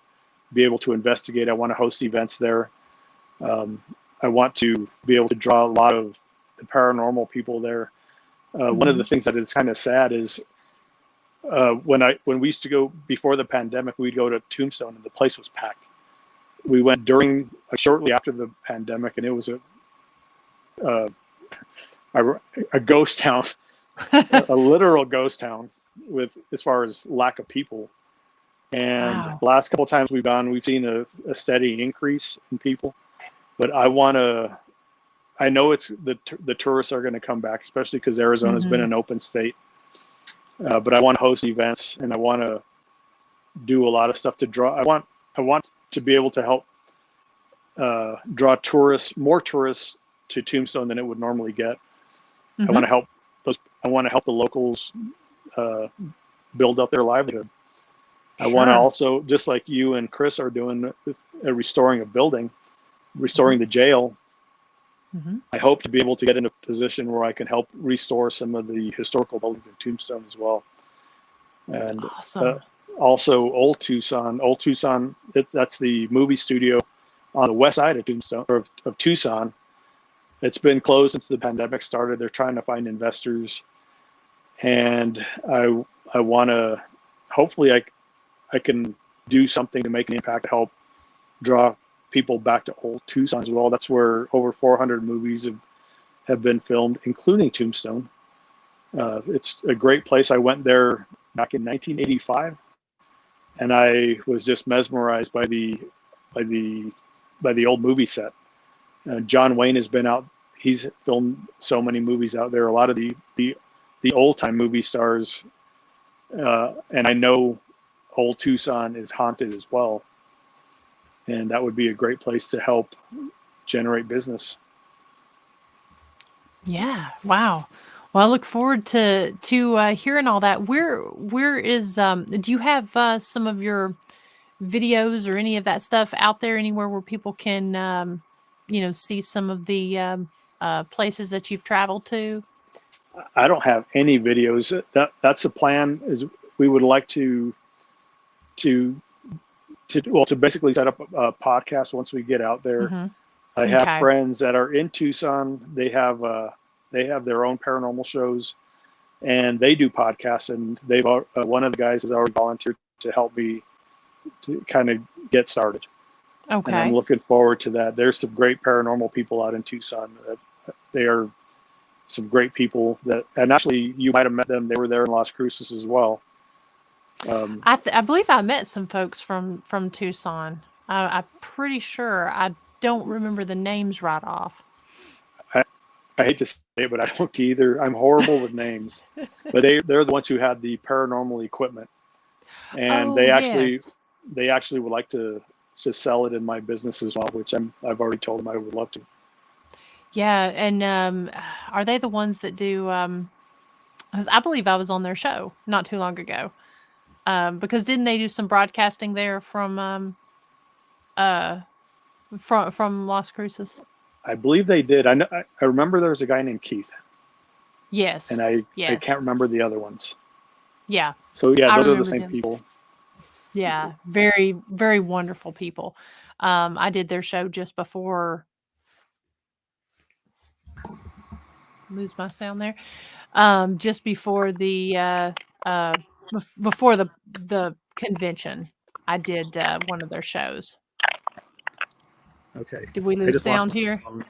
be able to investigate. I want to host events there. I want to be able to draw a lot of the paranormal people there. One of the things that is kind of sad is when we used to go before the pandemic, we'd go to Tombstone and the place was packed. We went shortly after the pandemic, and it was a ghost town, a literal ghost town as far as lack of people. And Wow. the last couple of times we've gone, we've seen a steady increase in people. But I know it's the tourists are going to come back, especially because Arizona's been an open state. But I want to host events, and I want to do a lot of stuff to draw. I want to be able to help draw more tourists to Tombstone than it would normally get. I want to help the locals build up their livelihood. I want to also, just like you and Chris are doing, restoring a building, restoring the jail. I hope to be able to get in a position where I can help restore some of the historical buildings in Tombstone as well. And Awesome. also Old Tucson, that's the movie studio on the west side of Tombstone, or of Tucson. It's been closed since the pandemic started. They're trying to find investors, and I want to, hopefully I can do something to make an impact to help draw people back to Old Tucson as well. That's where over 400 movies have been filmed, including Tombstone. It's a great place. I went there back in 1985, and I was just mesmerized by the old movie set. John Wayne has been out. He's filmed so many movies out there. A lot of the old time movie stars, and I know Old Tucson is haunted as well. And that would be a great place to help generate business. Yeah. Wow. Well, I look forward to hearing all that. Where is do you have some of your videos or any of that stuff out there anywhere where people can see some of the places that you've traveled to? I don't have any videos. That's a plan. Is we would like to basically set up a podcast once we get out there. I have Okay. friends that are in Tucson. They have their own paranormal shows, and they do podcasts. And they've one of the guys has already volunteered to help me to kind of get started. And I'm Okay. looking forward to that. There's some great paranormal people out in Tucson. They are some great people that, and actually you might have met them. They were there in Las Cruces as well. I believe I met some folks from Tucson. I'm pretty sure. I don't remember the names right off. I hate to say it, but I don't either. I'm horrible with names. But they're the ones who had the paranormal equipment, and Oh, yes. they actually would like to sell it in my business as well, which I've already told them I would love to. Yeah, and are they the ones that do? 'Cause I believe I was on their show not too long ago. Because didn't they do some broadcasting there uh from Las Cruces? I believe they did. I know. I remember there was a guy named Keith, and Yes. I Yes. can't remember the other ones. Yeah. So yeah, I those are the remember same them. people. Yeah, very, very wonderful people. I did their show just before lose my sound there. Just before the before the convention. I did one of their shows. Okay, Did we I lose just lost sound my here? phone.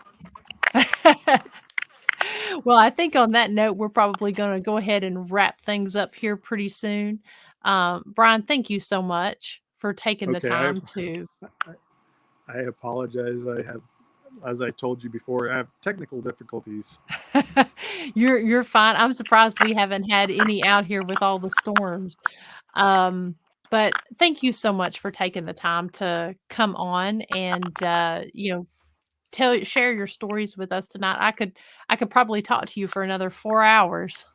Well, I think on that note, we're probably going to go ahead and wrap things up here pretty soon. Brian, thank you so much for taking the Okay, time to. I apologize. I have, as I told you before, I have technical difficulties. You're fine. I'm surprised we haven't had any out here with all the storms. Um, but thank you so much for taking the time to come on and share your stories with us tonight. I could probably talk to you for another 4 hours.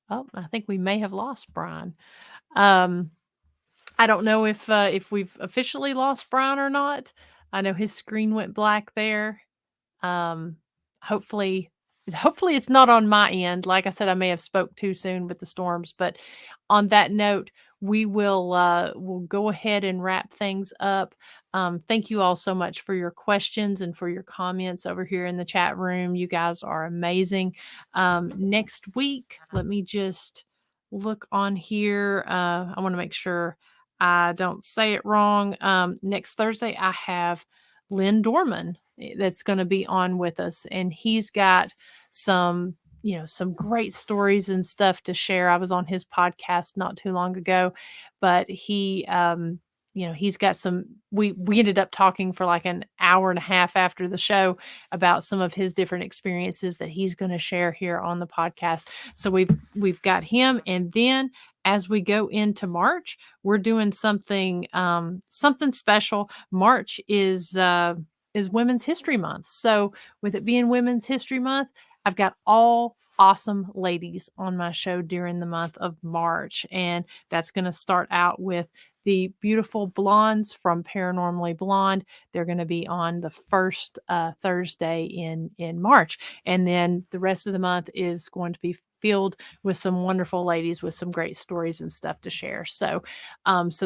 Oh, I think we may have lost Brian. Um, I don't know if we've officially lost Brian or not. I know his screen went black there. Um, hopefully hopefully it's not on my end. Like I said, I may have spoke too soon with the storms, but on that note, we'll go ahead and wrap things up. Thank you all so much for your questions and for your comments over here in the chat room. You guys are amazing. Next week, let me just look on here. I want to make sure I don't say it wrong. Next Thursday, I have Lynn Dorman that's going to be on with us, and he's got some some great stories and stuff to share. I was on his podcast not too long ago, but he's got some we ended up talking for like an hour and a half after the show about some of his different experiences that he's going to share here on the podcast. So we've got him, and then as we go into March, we're doing something something special. March is Women's History Month. So with it being Women's History Month, I've got all awesome ladies on my show during the month of March. And that's going to start out with the beautiful blondes from Paranormally Blonde. They're going to be on the first Thursday in March. And then the rest of the month is going to be filled with some wonderful ladies with some great stories and stuff to share. So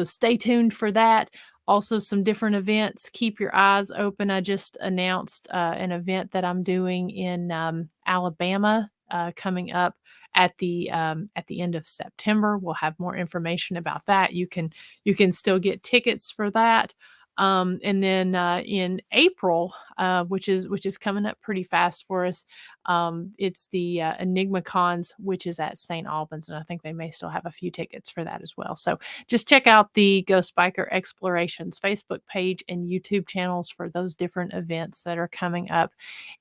stay tuned for that. Also, some different events. Keep your eyes open. I just announced an event that I'm doing in Alabama coming up at the end of September. We'll have more information about that. You can still get tickets for that. And then in April, which is coming up pretty fast for us, it's the Enigma Cons, which is at St. Albans, and I think they may still have a few tickets for that as well. So just check out the Ghost Biker Explorations Facebook page and YouTube channels for those different events that are coming up.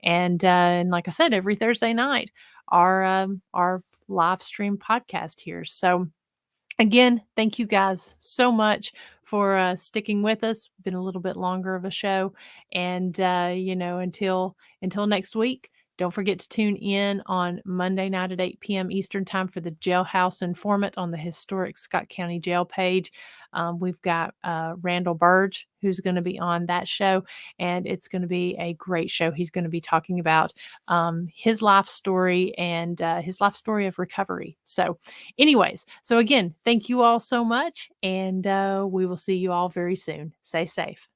And like I said, every Thursday night, our live stream podcast here. So again, thank you guys so much for sticking with us. Been a little bit longer of a show, and until next week, Don't forget to tune in on Monday night at 8 p.m. Eastern Time for the Jailhouse Informant on the historic Scott County Jail page. We've got Randall Burge, who's going to be on that show, and it's going to be a great show. He's going to be talking about his life story and his life story of recovery. So anyways, so again, thank you all so much, and we will see you all very soon. Stay safe.